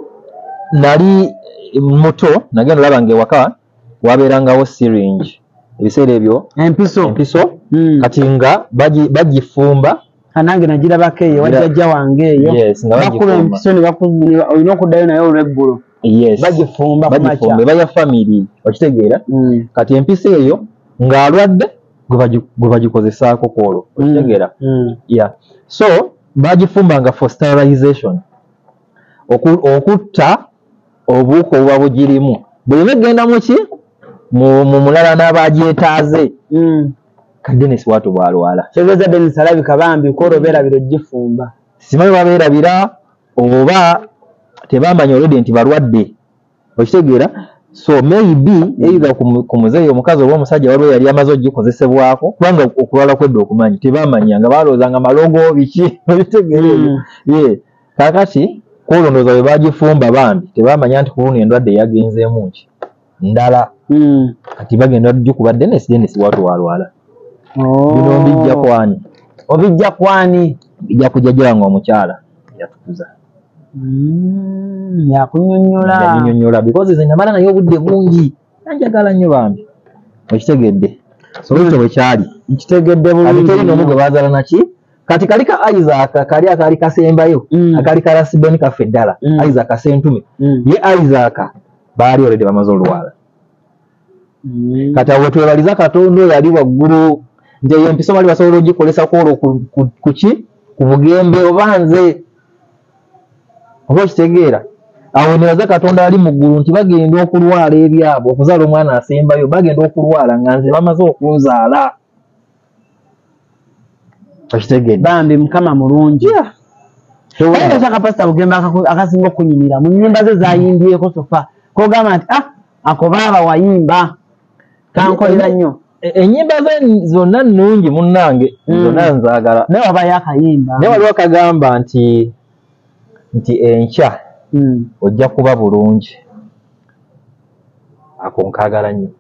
nali muto nagenda olaba nga ewaka wabeerangawo syringe ebiseera ebyo empiso kati nga bagifumba nange nagirabako eyo wajjajja wange eyo bakuba empiso olina okuddayo naye olweggulo bagifumba baya family okitegeera. Kati empiso eyo ng'alwadde gwe bagikozesaako kwolwo okitegeera. So bagifumbanga for sterilization okutta obuuka obuba bugirimu bwe begenda muki mu mulala n'abagyetaaze. Dennis watu bwalwala kyegeza Dennis alabika bambi kwolwo beerabira ogifumba simanyi babeerabira oba tebamanya olwedde nti balwadde okitegeera. So maybe either ku muzeeyi omukazi oba omusajja waliwo yali amaze ogikozesebwako kubanga okulwala kwedde okumanyi tebamanya nga balowoozanga malogo biki okitegeera ebyo. Kakati kwolwo ndowooza bwe bagifumba bambi tebamanya nti kuluno endwadde yagenzeemu nki ndala. Kati bagenda gikuba Dennis watu walwala bino mbijja kwani obijja kwani bijja kujja ngo omukyala yatukuza yakunyonnyola because ze namala nayo obudde bungi nanjagala nnyo bambi okitegedde so ekyo bwe kyali nkitegedde bulungi abiteri n'omugwe bazaala naki kati kali ka Isaac kali akali kasembayo akali kalasibeni kaffe ddala Isaac kasentume ye Isaac baali olede bamaze olwala kati awo twebaliza Katonda yali waggulu nti eyo empiso bali basobola ogikolesa kwolwo kuki ku Bugembe obanze oba okitegeera awo nebaza Katonda ali mu ggulu nti bagenda okulwala ebyabo okuzaala omwana asembayo bagenda okulwala nga nze bamaze okunzaala okitegedde bambi mukama mulungi era shaka Pastor Bugembe akasinga okunyumira mu nnyimba ze zayimbyeko sofa kogamba nti ako baaba wayimba kankolera nnyo ennyimba ze zonna nnungi munnange zonna nzaagala naye wabayo akayimba naye waliwo akagamba nti enkya ojja kuba bulungi ako nkaagala nnyo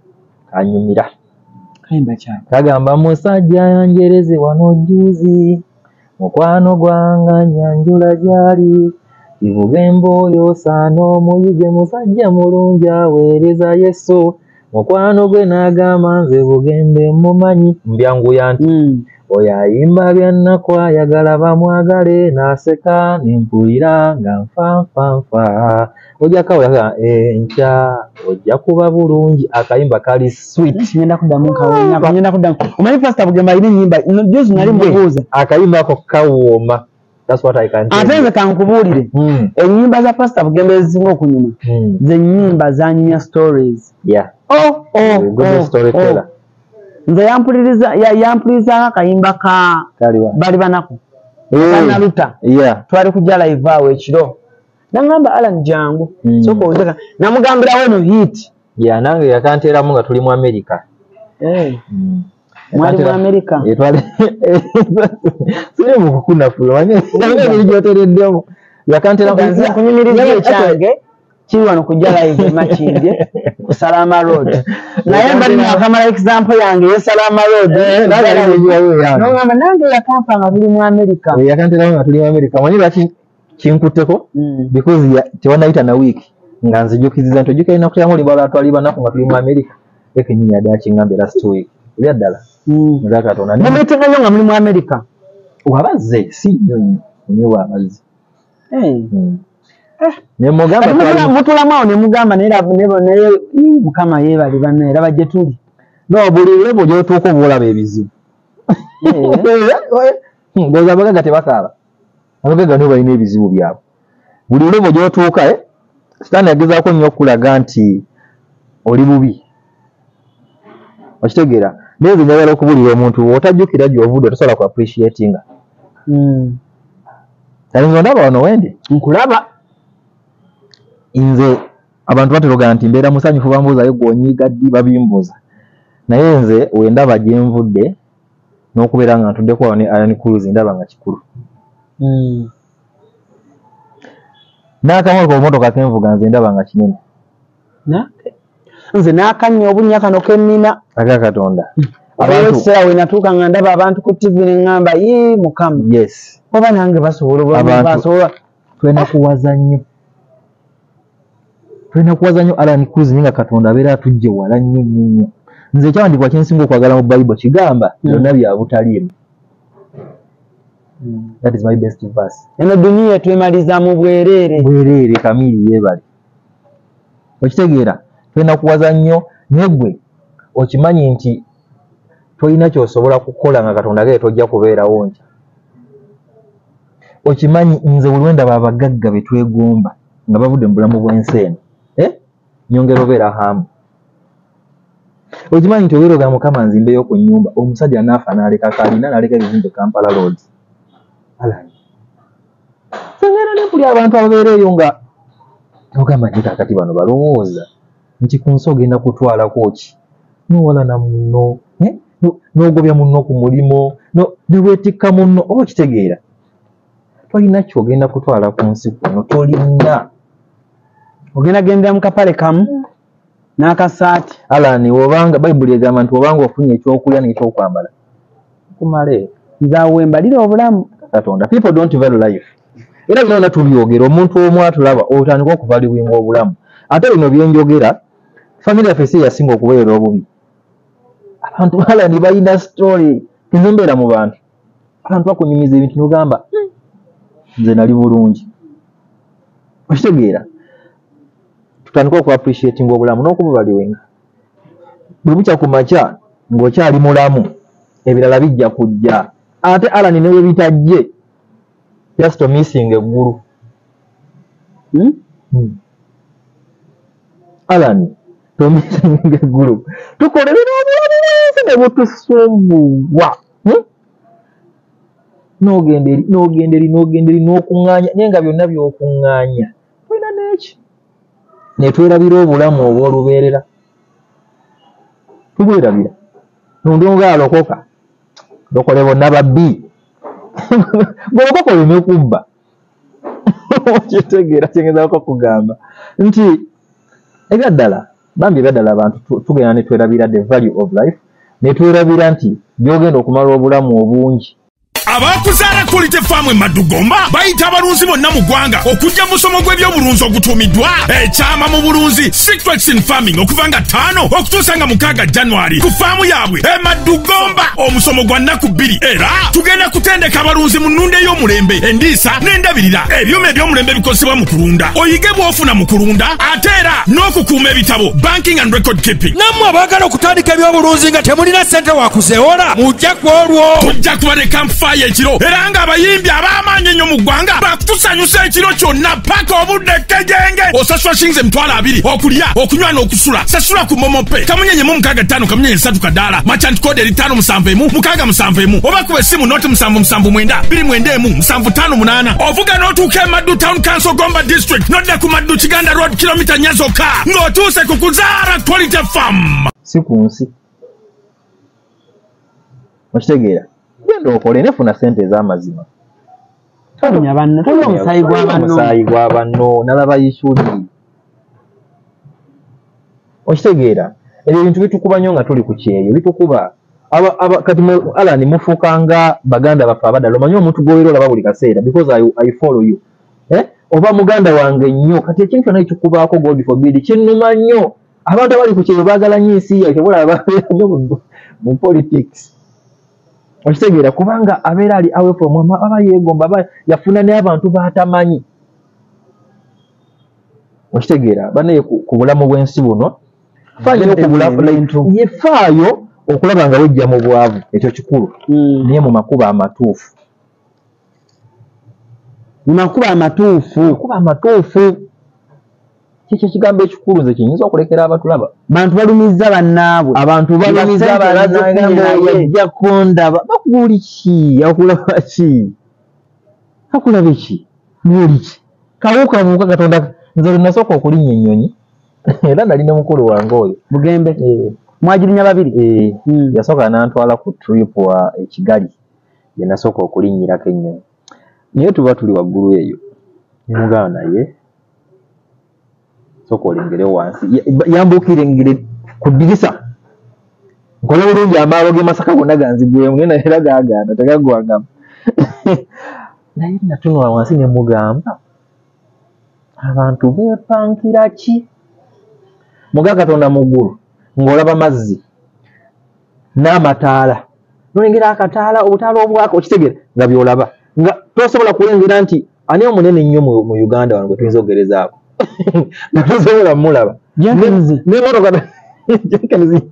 kanyumira kayimba kyako kagamba musajja yanjereze wano juzi mukwano gwanga nyanjula gyali Bugembe oyo saana omuyige musajja mulungi aweereza Yesu mukwano gwe n'agamba nze Bugembe mumanyi mbyanguya nti oyo ayimba byannaku ayagala bamwagale n'aseka nempulira nga nfanfanfa ojja kawa enkya ojja kuba bulungi akayimba kali sweet ngenda kuddamu omanyi Pastor Bugembe alina ennyimba juzi nali mubuuza akayimba ako kawooma that's what I can tell ate nze kankubuulire ennyimba za Pastor Bugembe ezisinga okunyuma ze nnyimba zanyumya stories storyteller nze yampuliriza akayimba ka bali banaku kanaluta twali kujja live awo ekiro nangamba Alan jangu soko onjaka namugambirawo no hit nange yakanteeramu nga tuli mu America mwali mu America twali sire mu kukuna fulo wanye nange njotereddemu yakanteeramu kunyumiriza ekyange kiri wano kujja live makindye ku Salama Road naye mbali nakamala example yange ye Salama Road nongamba nange yakampa nga tuli mu America yakanteeramu nga tuli mu America mwanyi lwaki kinkutteko because tewanayita na week nga nzijukiriza nti ojjukira ina kutyamu libala twali banaku nga tuli mu America ekenyini yadde akingambe last week ebya ddala Katonda mumetenga nnyo nga muli mu America wabazze si nnyo nnyo naye wabazze nemugamba mutulamu awo nemugamba naye mukama yeebali banne era bajje tuli buli lebo gy'otuuka oba olaba ebizibu ndowooza abagagga tebakaaba abagagga nibo balina ebizibu byabwe buli lebo gy'otuuka sitaani yagezaako nnyo okulaga nti oli bubi okitegeera naye nze njagala okubuulira omuntu otajjukira gy'ovudde tosobola ku appreciatinga kale nze ondaba wano wendi nkulaba nze abantu baterogana nti mbeera musanyufu bambuuzayo gw'onyiiga ddi babimbuuza naye nze wendaba gye nvudde n'okubeera nga ntuddeko awo ne ALLANCRUZ ndaba nga kikulu n'akamotoka obumotoka kenvuga nze ndaba nga kinene nze n'akannya obunnya kano kennina aga Katonda ekiseera we natuuka nga ndaba abantu ku TV ne ŋŋamba mukama oba nange basobola tulina kuwaza nnyo ALLANCRUZ nga Katonda abeera atujje wala nnyo nnyo nze ekyawandikibwa kyensinga okwagala mu Bible kigamba byonna bya butaliimu that is my best verse eno duniya twemaliza mu bwereere kamiri yeebali okitegeera tulina kuwaza nnyo naye gwe okimanyi nti tolina kyosobola kukola nga Katonda agere tojja kubeerawo nkya okimanyi nze buli wendaba abagagga be twegomba nga bavudde mu bulamu bw'ensi eno nyongera obeera hamu okimanyi nti obeera ogamba Mukama nzimbeyo ku nnyumba omusajja naafa n'aleka kalina n'aleka ebizimbe Kampala Road sengera ne kuli abantu ababeera eyo nga ogamba nti kakati bano balowooza nti ku nsi ogenda kutwalako ki nowala na munno n'ogobya munno ku mulimo ne weetikka munno oba okitegeera tolina kyogenda kutwala ku nsi kuno tolina ogenda gendera mu kapale kamu n'akasaati Alani wobanga Bayibuli egamba nti wobanga ofunye ekyokulya n'ekyokwambala kumale nzaawe mbalira obulamu Katonda. People don't value life. Era bino natubyogera omuntu omu atulaba otandika okuvaluinga obulamu. Ate bino byenjogera family yaffe si yasinga okubeera obubi. Abantu balani balina story nze mbeera mu bantu. Abantu bakunyumiza ebintu n'ogamba nze nali bulungi. Okitegeera tutandika oku appreciating obulamu n'okubuvaluinga. Bwe bukya ku makya ng'okyali mulamu ebirala bijja kujja. Ate Alani ne bwe bitajje just missing eggulu. Alani to missing eggulu tukolerera obulamu ne butusumbuwa. N'ogenderi n'okuŋŋaanya naye nga byonna by'okuŋŋaanya tulina n'eki ne twerabira obulamu obw'olubeerera tubwerabira nondonga alokoka lokole bonna babbi bw'olokoka oleme kubba okitegeera kyengezaako kugamba nti ebyaddala bambi ebyaddala abantu tugenda ne twerabira the value of life ne twerabira nti byogenda okumala obulamu obungi. Abakuzaala Quality Farm e Madugomba bayita abalunzi bonna mu ggwanga okujja musomo gw'ebyobulunzi ogutuumiddwa ekyama mu bulunzi Secrets in Farming okuva nga 5 okutuusa nga 6 January ku faamu yaabwe e Madugomba. Omusomo gwa nnaku 2 era tugenda kutendeka abalunzi mu nnunda ey'omulembe endiisa n'endabirira ebyuma eby'omulembe bikozesebwa mu kulunda oyige bw'ofuna mu kulunda ate era n'okukuuma ebitabo banking and record keeping. Nammwe abaagala okutandika ebyobulunzi nga temulina ssente wakuzeewola mujja ku olwo tujja kuba ne campfire ekiro era nga abayimbi ab'amaanyi ennyo mu ggwanga bakutusanyusa ekiro kyonna paka obudde kejenge. Osasula shilingi emitwalo 2 okulya okunywa n'okusula. Sasula ku momope kamunyenye mu 65 kamunyenye 3 kadaala machant code 571 671 oba kuba essimu noti 779 291 758 ovuga n'otuuka e Maddu Town Council Gomba District nodda ku Maddu Kiganda Road kilomita 4 zokka ng'otuuse ku Kuzaala Quality Farm. Si ku nsi okitegeera genda okole nefuna sente ez'amazima. Omusaayi gwa banno nalaba yisudi okitegeera ebyo ebintu bitukuba nnyo nga tuli ku kyeyo bitukuba kati Alani mufuuka nga baganda baffe abaddala omanyi omuntu gw'obeera olaba buli kaseera because I follow you oba muganda wange nnyo kati ekintu kyonna ekikubaako God forbid kinnuma nnyo. Abantu abali ku kyeyo baagala nnyo ensi yaffe bula babeera nnyo mu politics okitegeera kubanga abeera ali away from aba yeegomba aba yafuna n'abantu batamanyi okitegeera banaye ku bulamu bw'ensi buno yefaayo okulaba nga wejja mu bwavu ekyo kikulu naye mu makubo amatuufu kikyo kigambo ekikulu nze kinyinza okulekera abatulaba. Bantu balumiza bannaabwe abantu balumiza yajja kondaba bakuli ki akulaba ki akulaba ki muli ki kawuka muka Katonda nze nasooka okulinnya ennyonyi era nalina mukulu wange oyo Bugembe mwagirinya babiri yasooka nantwala ku trip wa Kigali ye nasooka okulinnyirako ennyonyi naye tuba tuli waggulu eyo nimugamba naye soko olengere wansi yambukire ngire ku dirisa nkole bulungi amaalo ge Masaka gonna ganzigwemu naye era gaagaana tegagwangama naye natunula wansi ne mugamba abantu beepankira ki muga Katonda mu ggulu ng'olaba mazzi n'amataala nolengera akataala obutaala obwaka okitegeera nga byolaba nga tosobola kulengera nti ani omunene ennyo mu Uganda wano gwe tuyinza okugerezaako natosobola mulaba nemotoka Jenkins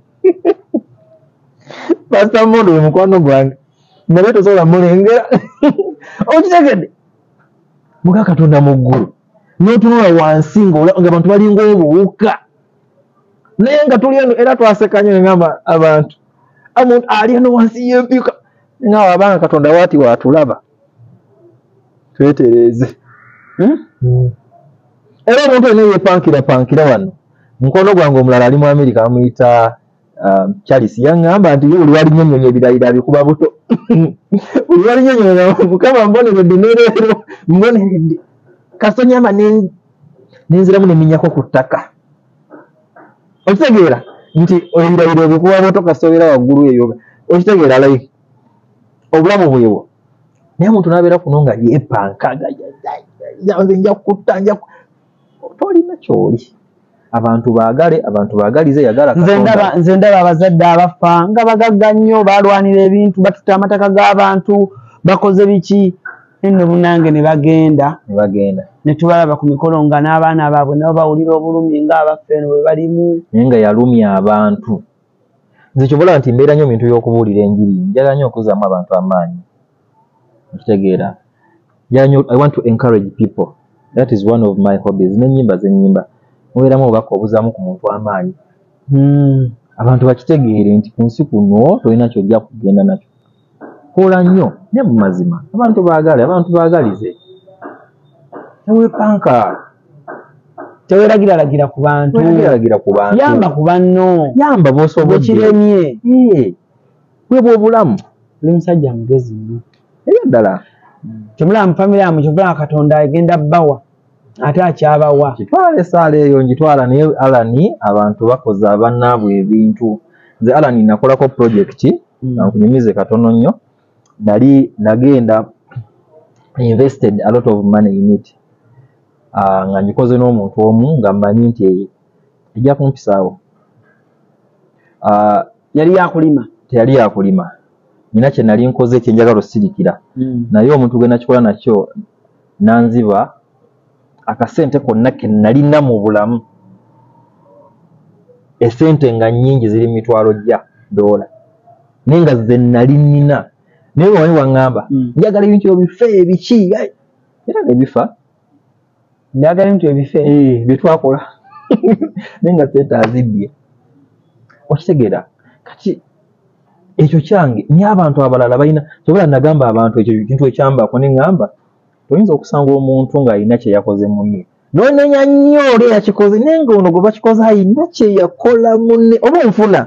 Pastor Mondo mukwano gwange naye tosobola mulengera okitegedde muga Katonda mu ggulu n'otunula wansi ng'abantu balinga obuwuka naye nga tuli eno era twaseka nnyo ngamba abantu ali eno wansi y'empika nga abanga Katonda waati waatulaba twetereeze era omuntu alina yepankira wano mukono gwange omulala ali mu Amerika bamuyita Charles yaŋŋamba nti ye buli walinnyo ennyonyi ebirayiro abikuba buto buli walinnyo ennyonyi Mukama mboneredde nereero mboneredde kasonyama nenziramu neminyako ku ttaka okitegeera nti ebirayiro bikuba buto kasobera waggulu eyo okitegeera like obulamu bwewo naye omuntu n'abeera kuno nga yeepanka nja kutta tolina kyoli abantu baagalize yagala nze ndaba abazadde abafa nga bagagga nnyo balwanira ebintu batutta amataka g'abantu bakoze biki nno munange ne bagenda ne tubalaba ku mikolo nga n'abaana baabwe nabo bawulira obulumi ng'abaffe eno bwe balimu naye nga yalumya abantu nze kyobola nti mbeera nnyo bintu by'okubuulira enjiri njagala nnyo okuzzaamu abantu amaanyi okitegeera I want to encourage people. That is one of my hobbies. N'ennyimba z'ennyimba mubeeramu obubaka obuzaamu ku muntu amaanyi abantu bakitegeere nti ku nsi kuno tolina kyojja kugenda nakyo kola nnyo ne mu mazima abantu baagalize teweepanka teweeragiralagira ku bantu yamba ku banno yamba b'osobola kiremye weebwa obulamu oli musajja mugezi nnyo eyo ddala temulaba mu famire yamu kyovulanga Katonda agenda bbawa ate akyabawa kitwala essaala eyo ngitwala naye Allan abantu bakoze abannaabwe ebintu nze Allan nakolako projekiti nkunyumize katono nnyo nagenda invested a lot of money in it nga ngikoze n'omuntu omu nga mmanyi nti ejja kumpisaawo yali yakulima teyali yakulima nina kye nali nkoze ekyenjagala osirikira naye omuntu gwe nakikola nakyo nanziba akasente konna ke nalina mu bulamu esente nga nnyingi ziri $1,000 naye nga ze nali nina naye bwe waŋŋamba njagala ebintu ebyo bife ebiki era nebifa njagala ebintu ebife bye twakola naye nga sente azibbye okitegeera kati ekyo kyange niye abantu abalala balina kyobola nagamba abantu ekyo kintu ekyambako ne ŋŋamba toyinza okusanga omuntu ng'alina kye yakoze munne noonenya nnyo oli yakikoze naye nga ono gwe bakikoze alina kye yakola munne oba onfuna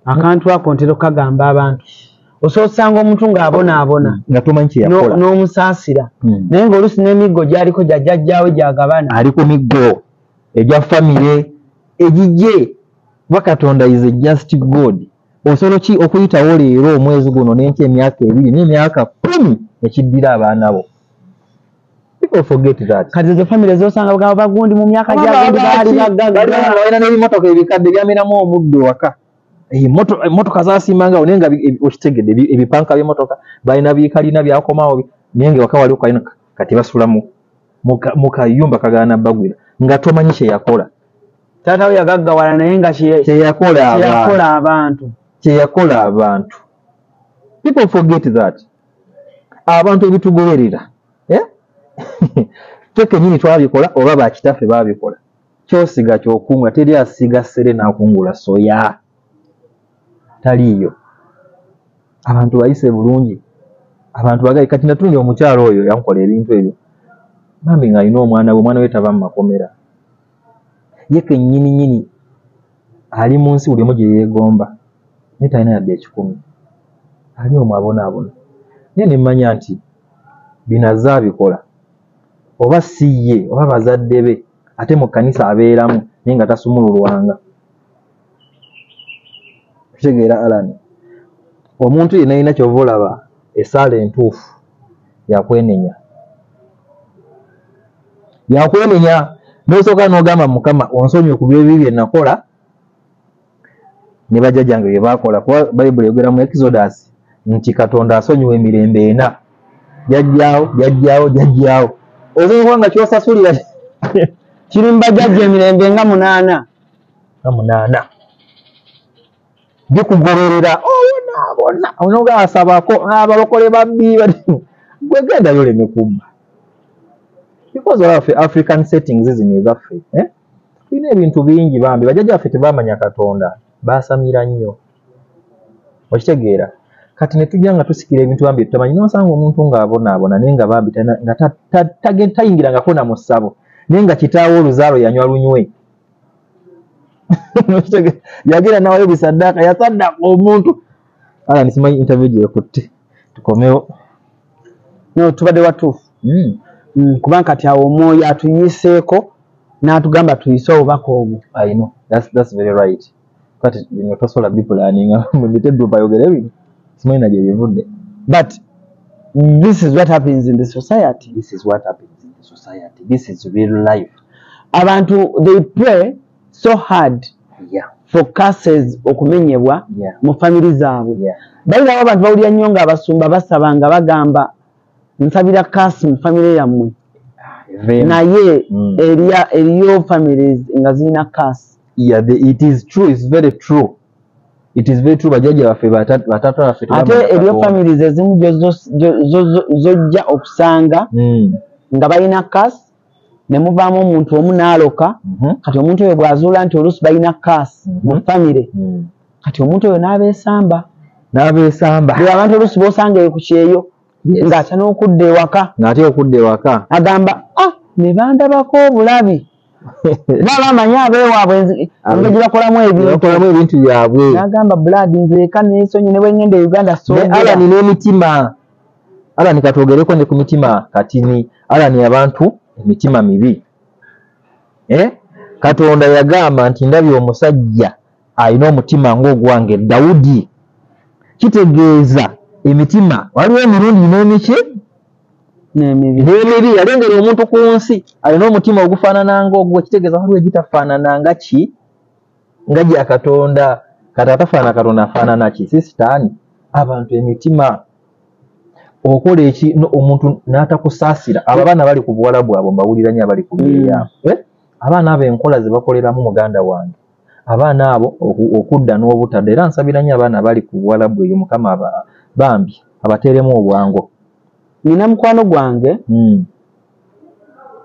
akantu ako ntera okukagamba abantu osobola osanga omuntu ng'abonaabona nga tomanyi kye yakola n'omusaasira naye ng'oluusi n'emiggo gy'aliko gyajjajjaawe gyagabana ali ku miggo egya famire egijje kuba Katonda is a just God osobola ki okuyitawo leero omwezi guno n'enky emyaka 2 n'emyaka 10 ekiddira abaana bo people forget that kati ezo famire zosanga bagamba bagundi mu myaka gyagundi baali bagagga balina n'ebimotoka ebikadde byamiramu omuddo waka emotoka zasimbanga naye nga okitegedde ebipanka by'emotoka balina bikalina byakomawo naye nga waka waliwo kalina kati basula mu kayumba kagana bagwira nga tomanyi kye yakola taata we yagaggawala naye nga kyeyakola abantu people forget that abantu ebitugoberera ffe kennyini twabikola oba bakitaffe babikola kyosiga kyokungula teri asiga ssere n'akungula soya taliiyo abantu bayise bulungi abantu bagayi kati natundi omukyalo oyo yankola ebintu ebyo bambi ng'alina omwana we taba mu makomera ye kennyini ali mu nsi buli omu gye yeegomba naye talina yadde 10 ali omwo abonaabona naye ne mmanya nti binaze abikola oba si ye oba bazadde be ate mu kkanisa abeeramu naye nga tasumululwanga kitegeera Allan omuntu yenna alina kyova olaba essaala entuufu yakwenenya n'osooka n'ogamba Mukama onsonyiwe ku byebibi bye nakola ne bajjajjange bye baakola kuba Bayibuli eyogera mu Exodus nti Katonda asonyiwa emirembe 4 jajjaawo osobola nga kyosasulira kiri mu bajjajja emirembe nga 8 bikugororera bona onogasabako abalokole babbi gwegenda yoleme kubba because of African settings zino ezaffe tulina ebintu bingi bambi bajjajja baffe tebamanya Katonda basamira nnyo okitegeera kati ne tujja nga tusikira ebintu bambi tutamanyi n'osanga omuntu ng'abonaabona naye nga bambi nga tayingirangako na mu ssabo naye nga kitaawo oluzaalo yanywa lunywe yagenda nawayo bisaddaaka yasaddaaka omuntu Allan simanyi interview gyekutte tukomewo tubadde watuufu kubanga kati awo omwoyo atuyiseeko n'atugamba tuyise obubaka obwo I know that's very right kati bino tosobola bipulaninga mudde teddupa yogere bino simanyi na gye bivudde But this is what happens in the society. This is what happens in the society. This is real life. Abantu, they pray so hard for curses okumenyebwa mu family zaabwe. Bayina abantu bawulira nnyo nga abasumba basaba nga bagamba nsabira curse mu family yammwe. Naye eriyo families nga zirina curse. Yeah, it is true. It's very true. It is very true. Bajaji baffe batatu baffe ate eriyo families ezimu zojja okusanga nga balina curse ne muvaamu omuntu omu n'aloka kati omuntu oyo bw'azuula nti oluusi balina curse mu family kati omuntu oyo n'abeesamba bwe abantu oluusi b'osanga ku kyeyo ng'atya n'okudda ewaka ng'ate okudda ewaka agamba ne bandabako obulabi baba amanyi abeewaabwe nga gye bakolamu ebintu byabwe n'agamba blood nze eka n'ensonyi ne bwe ngenda e Uganda alani n'emitima alani katwogereko ne ku mitima katini alani abantu emitima mibi Katonda yagamba nti ndabye omusajja alina omutima ng'ogwange Dawudi kitegeeza emitima waliwo emirundi n'emiki n'emibi yalengera omuntu ku nsi alina omutima ogufaanana ng'ogwo kitegeeza waliwo egitafaanana nga ki nga gya Katonda kati atafaanana Katonda afaanana ki si sitaani abantu emitima okola eki omuntu n'atakusaasira abo abaana bali ku buwala bwabwe mbawulira nnyo abali ku byeya abaana abo enkola ze bakoleramu muganda wange abaana abo okudda n'obutadde era nsabira nnyo abaana bali ku buwala bwe eyo Mukama bambi abateeremu obwangu. Nina mukwano gwange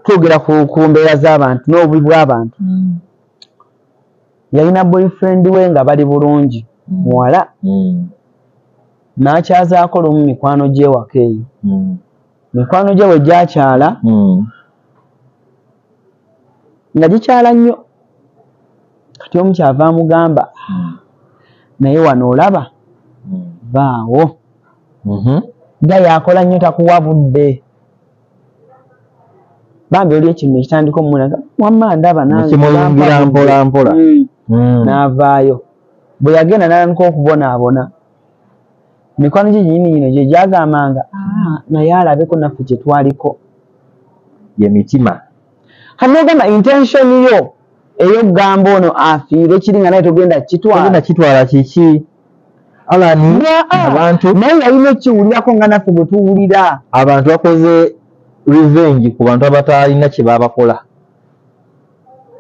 twogera ku mbeera z'abantu n'obubi bw'abantu yalina boyfriend we nga bali bulungi muwala n'akyazaako lumu mikwano gye waka eyo mikwano gye we gyakyala nga gikyala nnyo kati omu kyava amugamba naye wano olaba vaawo nga yakola nnyo takuwa budde bambi oli ekintu ekitandika omulaga wamma ndaba nangemuyingira mpola mpola n'avaayo bwe yagenda n'alabika okubonaabona mikwano gye ginyini gye gyagambanga naye alabeko naffe kye twaliko ye mitima kati n'ogamba intention yo ey'okugamba ono afiire kiri nga naye togenda kitwala kiki alani abantu naye yalina ekiwulirako nga naffe bwe tuwulira abantu bakoze revenge ku bantu abatalina kye babakola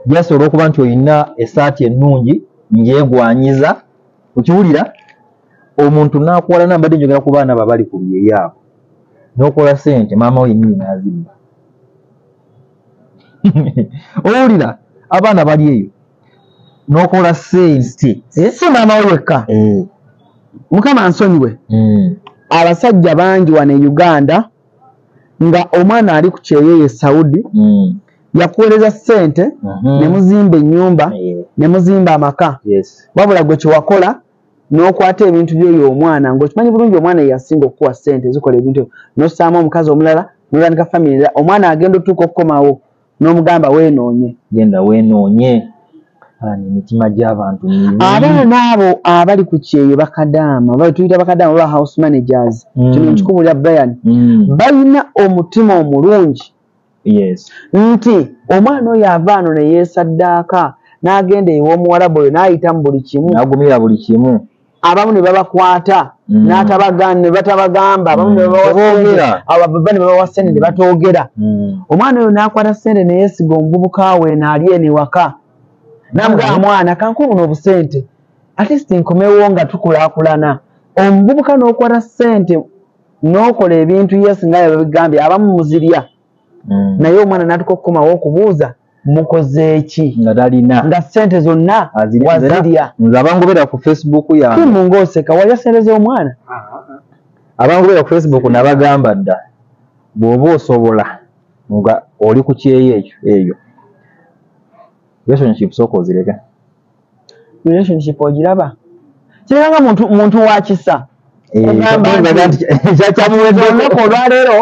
jasobola okuba nti olina esaati ennungi njeegwanyiza okiwulira omuntu n'akuwala nambadde njogera ku baana babali ku byeyaabo n'okola ssente maama we yennyini n'azimba owulira abaana bali eyo n'okola ssente si maama we wekka Mukama nsonyiwe abasajja bangi wano e Uganda nga omwana ali ku kyeyeeye Saudi yakuweereza ssente ne muzimba ennyumba ne muzimba amaka wabula gwe kyewakola n'okwata ebintu by'oyo omwana ng'okimanyi bulungi omwana yasinga okukuwa ssente zikola ebintu n'ossaamu omukazi omulala n'olwanika famire omwana agenda otuuka okukomawo n'omugamba weenoonye genda weenoonye emitima gy'abantu abaana abo abali ku kyeyo bakadaama tuyita bakadaama oba house managers kino nkikubulira Brian balina omutima omulungi nti omwana oyo avaano ne yeesaddaaka n'agenda ew'omuwarabu oyo n'ayita mu buli kimu n'agumira buli kimu abamu ne babakwata ne batabagamba abamu ne babawa ssente ne batoogera omwana oyo n'akwata ssente ne yeesiga omuvubuka we n'ali eno ewaka n'amugamba mwana kankubuno obusente at least nkomewo nga tukulaakulana omuvubuka n'okwata ssente n'okola ebintu yesu nga babigambye abamu muzirya naye omwana n'atuka okukomawo okubuuza mukoze ki nga talina nga ssente zonna wazirya nze abangobera ku Facebook yange ng'oseka walya ssente z'omwana abangobera ku Facebook nabagamba dda bw'oba osobola nga oli ku kyeyo eyo relationship soko ozireke relationship ogiraba kiranga muntu wa kisa olunaku olwaleero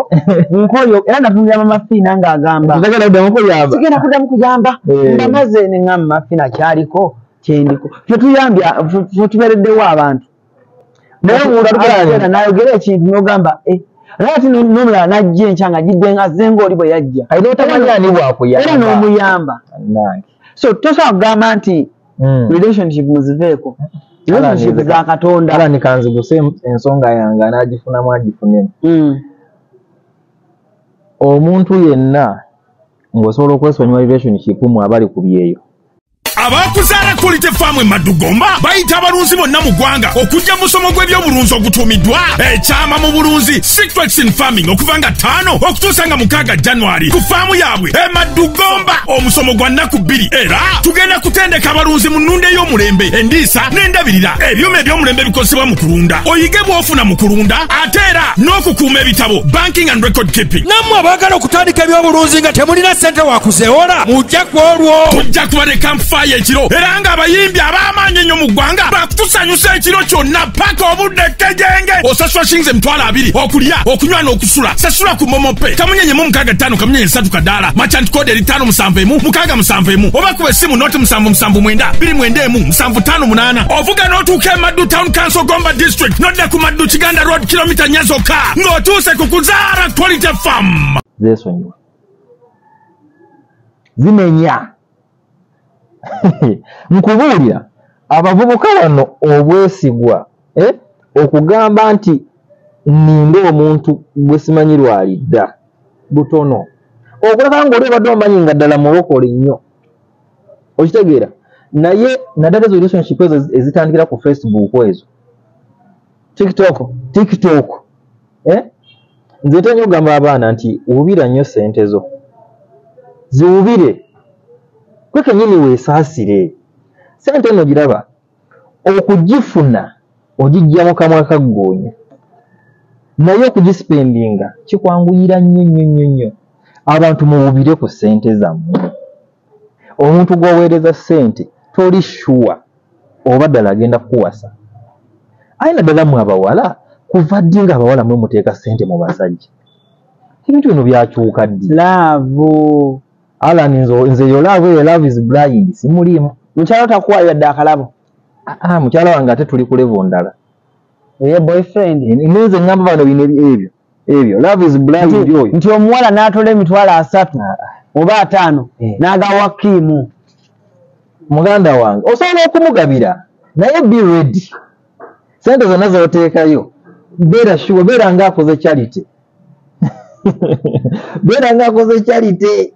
nkoyo era natungira mama Fina ng'agamba sigenda kuddamu kuyamba nga maze ne ngamba Fina kyaliko kyendiko ffe tubeereddewo abantu naye mulala nayogera ekintu n'ogamba ati n'omulala najja enkyanga giddenga zenga oli bwe yajja ayina otamanyi ani bwakuyamba era n'omuyamba so tosobola kugamba nti relationship muziveeko relationship za Katonda ala nikanziguse ensonga yange anagifunamu agifunemu omuntu yenna ng'osobola okwesonyiwa relationship mu abali ku byeyo abakuzaala Quality Farm Madugomba bayita abalunzi bonna mu ggwanga okujja musomo gw'ebyobulunzi ogutuumiddwa ekyama mu bulunzi Secrets in Farming okuva nga 5 okutuusa nga 6 January ku faamu yaabwe Madugomba omusomo gwa nnaku 2 era tugenda kutendeka abalunzi mu nnunda ey'omulembe endiisa n'endabirira ebyuma eby'omulembe bikozesebwa mu kulunda oyige bw'ofuna mu kulunda ate era n'okukuuma ebitabo banking and record keeping nammwe abaagala okutandika ebyobulunzi nga temulina ssente wakuzeewola mujja ku olwo tujja kuba ne campfire ekiro era nga abayimbi ab'amaanyi ennyo mu ggwanga bakutusanyusa ekiro kyonna paka obudde kejenge osasula shillings 20 okulya okunywa n'okusula sasula ku momope kamunyenye mu 65 kamunyenye 3 kadaala merchant code eri 571 671 oba kuba essimu noti 779 291 758 ovuga n'otuuka e Maddu Town Council Gomba District n'odda ku Maddu Kiganda Road kilomita 4 zokka ng'otuuse ku kuzaala Quality Farm zeesonyiwa zimenya nkubuulira abavubuka bano obwesigwa okugamba nti ninde omuntu gwe simanyi lwalidda butono okulaba nga oli obadde omanyi nga ddala mulokole nnyo okitegeera naye naddala ezo relationship ezo ezitandikira ku Facebook ezo TikTok nze tenyo ogamba abaana nti wubira nnyo ssente zo ziwubire kwe kenyini weesaasire ssente eno giraba okugifuna ogijja mu kamwa kaggoonya naye okugispendinga kikwanguyira nnyo abantu muwubire ku ssente zammwe omuntu gw'oweereza ssente toli shuwa oba ddala agenda kukuwasa aye naddala mwe abawala kuva ddi nga abawala mwe muteeka ssente mu basajja ebintu bino byakyuka ddi laavu Alan nze yo love is blind simulimu mukyalo takuwa yadde akalabo mukyalo wange ate tuli ku level ndala boyfriend nze ngamba bano bino ebyo love is blind oyo nti omuwala n'atola emitwalo 3 oba 5 n'agawa kimu muganda wange osobola okumugabira naye be ready sente zonna z'oteekayo beera sure beera ng'akoze charity beera ng'akoze charity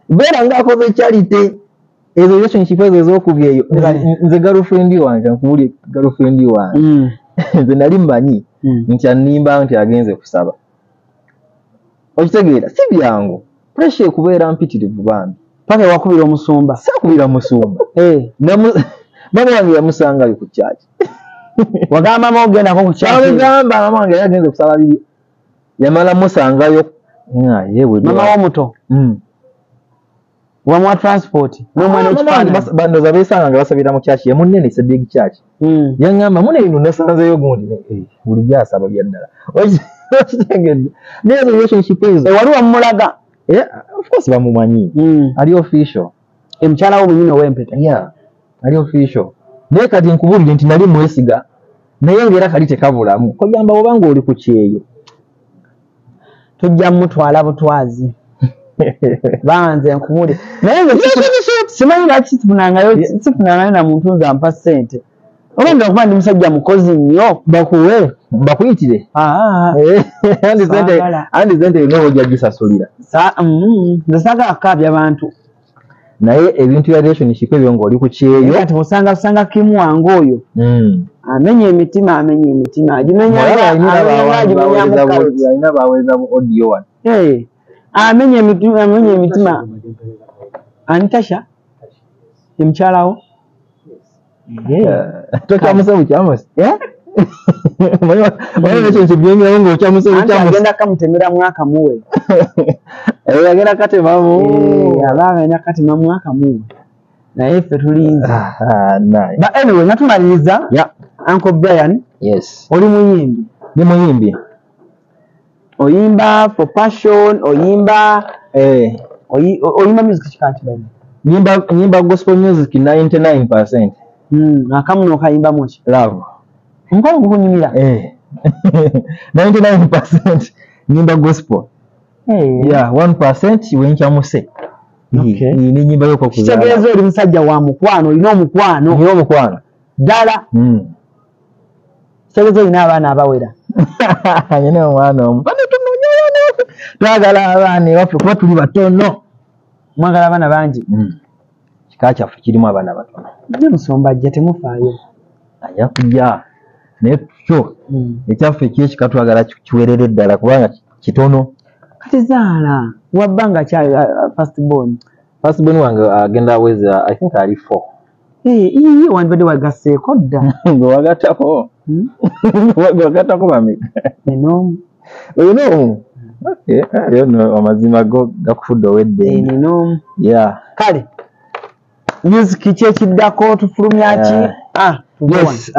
beera ng'akoze charity ezo relationship ezo ez'okubya eyo nze girlfriend wange nkubuli girlfriend wange nze nali mmanyi nti annimba nti agenze kusaba okitegeera si byangu pressure ekubeera mpitirivu bambi paka wakubira omusumba sakubira musumba mama wange yamusangayo ku kyaki wagamba mama ogendako ku kyaki wagamba mama wange yagenze kusaba bibi yamala musangayo mama w'omuto wamwa transport n'omwana w'ekifaananyi bandoza beesanga nga basabira mu kyaki ye munene se big church yaŋŋamba mune bino nasanzeyo gundi bulijjo asaba bya ddala okitegedde nezo relationship ezo wali wamulaga of course bamumanyi ali official mukyala wo munyina ow'empeta ali official naye kati nkubulire nti nali mwesiga naye ng'era kali tekabulamu kogamba obanga oli ku kyeyo tujja mutwala butwazi banze nkubulire naye nze simanyi lwaki sifunangayo na muntu nze ampa ssente ogenda okuba ndi musajja mukozi nnyo bakuwe bakuyitire andi sente eno ojja gisasulira nze saagala kukaabya bantu naye ebintu bya relationship ebyo ng'oli ku kyeyo kati osanga kimu wange oyo amenya emitima agimenya baweza bu audio one amenya emitima anitasha emukyalawo tokyamusa bukyamusi agenda kamutemera mwaka muwe agenda katemamu aba agenda katema mwaka muwe naye ffe tulinze but anyway nga tumaliriza Uncle Brian oli muyimbi ni muyimbi oyimba for passion oyimba music kikati bani nyimba gospel music 99%. Akamu no kayimba mochi. Love. Mkwano gukunyumira 99% nyimba gospel. Yeah, 1% wenchamuse. Okay. Ni nyimba yoko kuzala. Kitegeeza oli musajja wa mukwano, olina omukwano. Ni omukwano. Dala. Kitegeeza olina abaana abawera. Nyine omwana omu. Bano tumunyayo. Twagala abaana waffe kuba tuli batono. Mwagala abaana bangi. Kika kyaffe kirimu abaana batono. Ndi musomba ajja temufaayo. Ajja kujja. Naye kyo ekyaffe ekika twagala kiwerere ddala kubanga kitono. Kati zaala wabbanga kya first born wange agenda aweza I think ali 4 wandibadde wagaseeko dda ng'owagatako ng'owagatako bameka eno okay amazima go gakufudde owedde eno yeah kale music kyekiddako tufulumya ki yes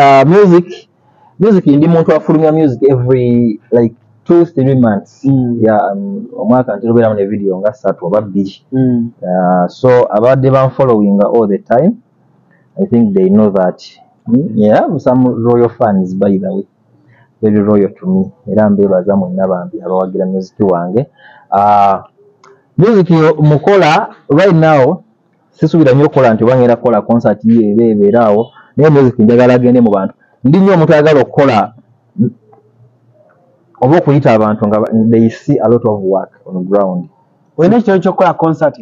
music ndi muntu afulumya music every like 2-3 months. Yeah, omwaka ntirobeeramu ne video nga 3 oba 2. So abadde following all the time. I think they know that. Yeah, some royal fans by the way. Very royal to me. Era mbebaza mwenna bambi abawagira music wange. Music mukola right now sisubira nnyo kola nti wangera kola concert ye ebeeraawo. Naye music njagala gende mu bantu. Ndi nnyo omuntu ayagala okukola obo kuyita abantu nga they see a lot of work on the ground. Wena kyo kyokola concert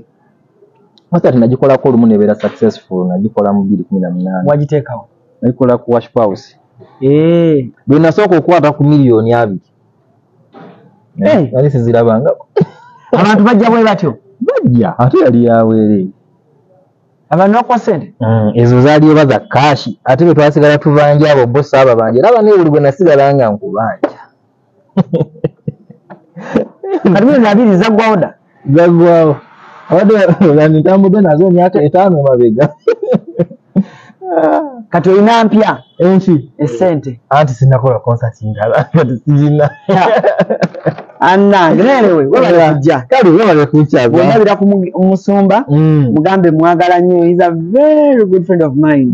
nagikola ko lumu nebeera successful nagikola mu 2018. Wagiteekawo? Nagikola ku Wash House. Bwe nasooka okukwata ku miliyoni 2. Yali sizirabangako. Abantu bajja bwe batyo? Bajja ate yali yaweere. Abantu bakwa ssente? Ezo zaali eba za kaashi ate bwe twasigala tubanja abo bosi aba banja raba ne buli gwe nasigala nga nkubanja. Karibu na 2 zaggwawo da. Zaggwawo. Wadde ntambudde nazo emyaka 5 emabega. Kati olina mpya enki essente anti sinakola concert ndala kati sijina. Annange nerewe wabale kujja kale wabale kujja wabira ku Musumba Mugambe mwagala nnyo. He's a very good friend of mine.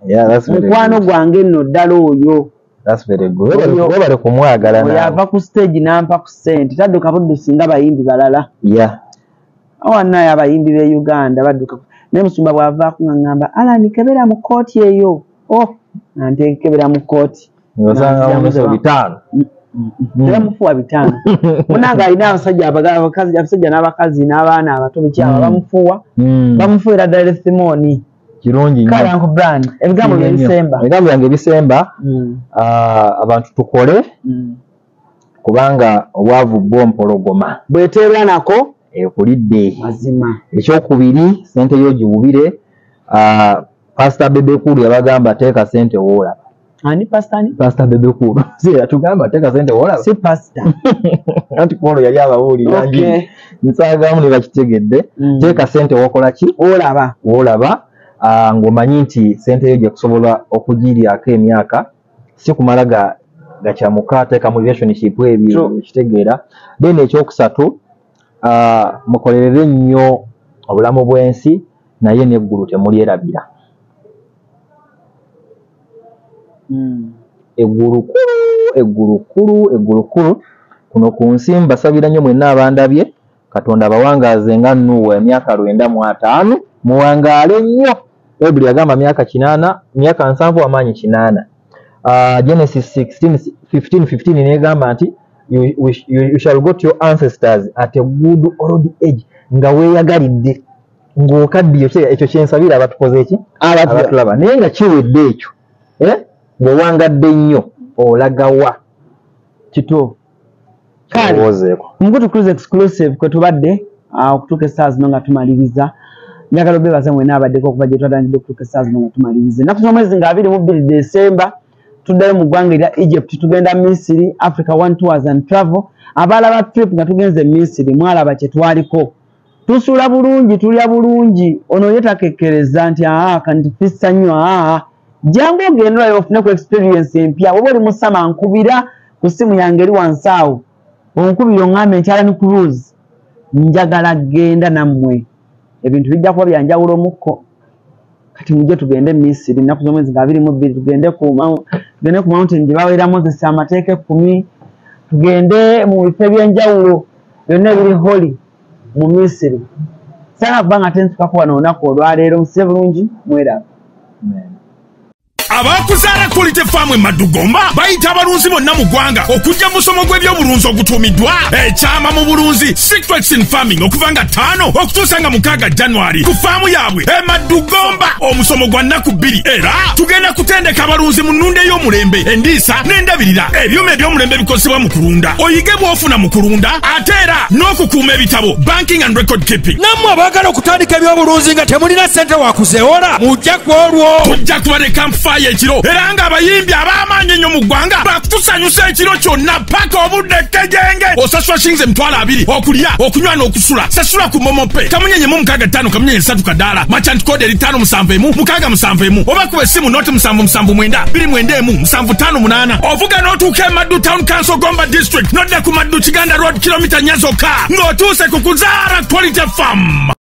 Yeah, that's very good. Mukwano gwange nno ddala oyo. That's very good. Wabale kumwagala na yava ku stage nampa ku ssente tadduka buddusinga bayimbi balala. Yeah. Awannayo abayimbi be Uganda badduka ne Musumba bwavaako ngamba Alani kebera mu kooti eyo. Nante kebera mu kooti. Ngosanga omuso 5. Era mufuwa 5. Munanga alina abasajja abasajja n'abakazi n'abaana abato bikyaba bamufuwa. Bamufuira ddala Simoni. Kirungi nnyo. Kala nku brand. Ebigambo by'ebisemba. Ebigambo byange bisemba. Abantu tukole. Kubanga obwavu bwo mpologoma. Bweteerwa nako ekulidde. Mazima. Ekyokubiri sente yo gibubire. Pastor Bebekulu yabagamba teeka sente wola. Ani pastor ani? Pastor Bebekulu. Sira tugamba teeka sente wola. Si pastor. Anti Paul yali abawuli yangi. Okay. Nsagamu ne bakitegedde. Teeka sente wokola ki? Olaba. Ng'omanyi nti sente yo gyekusobola okugiryako emyaka si kumala gakyamuka teeka mu relationship ebyo kitegeera. Then ekyokusatu mukolerere nnyo obulamu bw'ensi naye n'eggulu temulyerabira. Eggulu kkulu kuno ku nsi mbasabira nnyo mwenna abandabye Katonda bawangaaze nga Nuuwa emyaka 95 muwangaale nnyo. Bibuli yagamba myaka 8 myaka 7 amaanyi 8. Genesis 15 negamba nti you shall go to your ancestors at a good old age nga weeyagalidde ng'okaddiyo ekyo kyensabira abatukoze eki abatulaba naye nga kiwedde ekyo bwewangadde nnyo olagawa kituufu. Kale Mgutu CRUZ exclusive kwe tubadde okutuuka essaawa zino nga tumaliriza. Njagala obeebaza mwenna abaddeko okuva gye twatandikidde okutuuka essaawa zino nga tumaliriza. Ennaku z'omwezi nga 22 Desemba tuddayo mu ggwanga erya Egypt tugenda Misiri Africa One Tours and Travel. Abalaba trip nga tugenze Misiri mwalaba kye twaliko. Tusuula bulungi tulya bulungi ono ye takekkereza nti kanti fissa nnyo jangu ogenderayo ofune ku experience empya. Woba oli musama nkubira ku ssimu yange eri wansi awo onkubira oŋŋambe nti ALLANCRUZ njagala genda nammwe ebintu bijja kuba byanjawulo mukko. Kati mujje tugende Misiri ennaku z'omwezi nga 22 tugende tugende ku mountain gye babeera Moses amateeka 10 tugende mu bifo ebyenjawulo byonna ebiri holi mu Misiri sana kubanga tensukaku wano olunaku olwaleero musise bulungi mwera abakuzaala Quality Farm e Madugomba bayita abalunzi bonna mu ggwanga okujja musomo gw'ebyobulunzi ogutuumiddwa ekyama mu bulunzi Secrets in Farming okuva nga 5 okutuusa nga 6 January ku faamu yaabwe e Madugomba omusomo gwa nnaku 2 era tugenda kutendeka abalunzi mu nnunda ey'omulembe endiisa n'endabirira ebyuma eby'omulembe bikozesebwa mu kulunda oyige bw'ofuna mu kulunda ate era n'okukuuma ebitabo banking and record keeping nammwe abaagala okutandika ebyobulunzi nga temulina ssente wakuzeewola mujja ku olwo tujja kuba ne campfire ekiro era nga abayimbi ab'amaanyi ennyo mu ggwanga bakutusanyusa ekiro kyonna paka obudde kejenge osasula shilingi 20,000 okulya okunywa n'okusula sasula ku momope kamunyenye mu 65 kamunyenye 3 kadaala merchant code eri 571 671 oba kuba essimu noti 779 291 758 ovuga n'otuuka e Maddu Town Council Gomba District nodda ku Maddu Kiganda Road kilomita 4 zokka ng'otuuse ku kuzaala Quality Farm.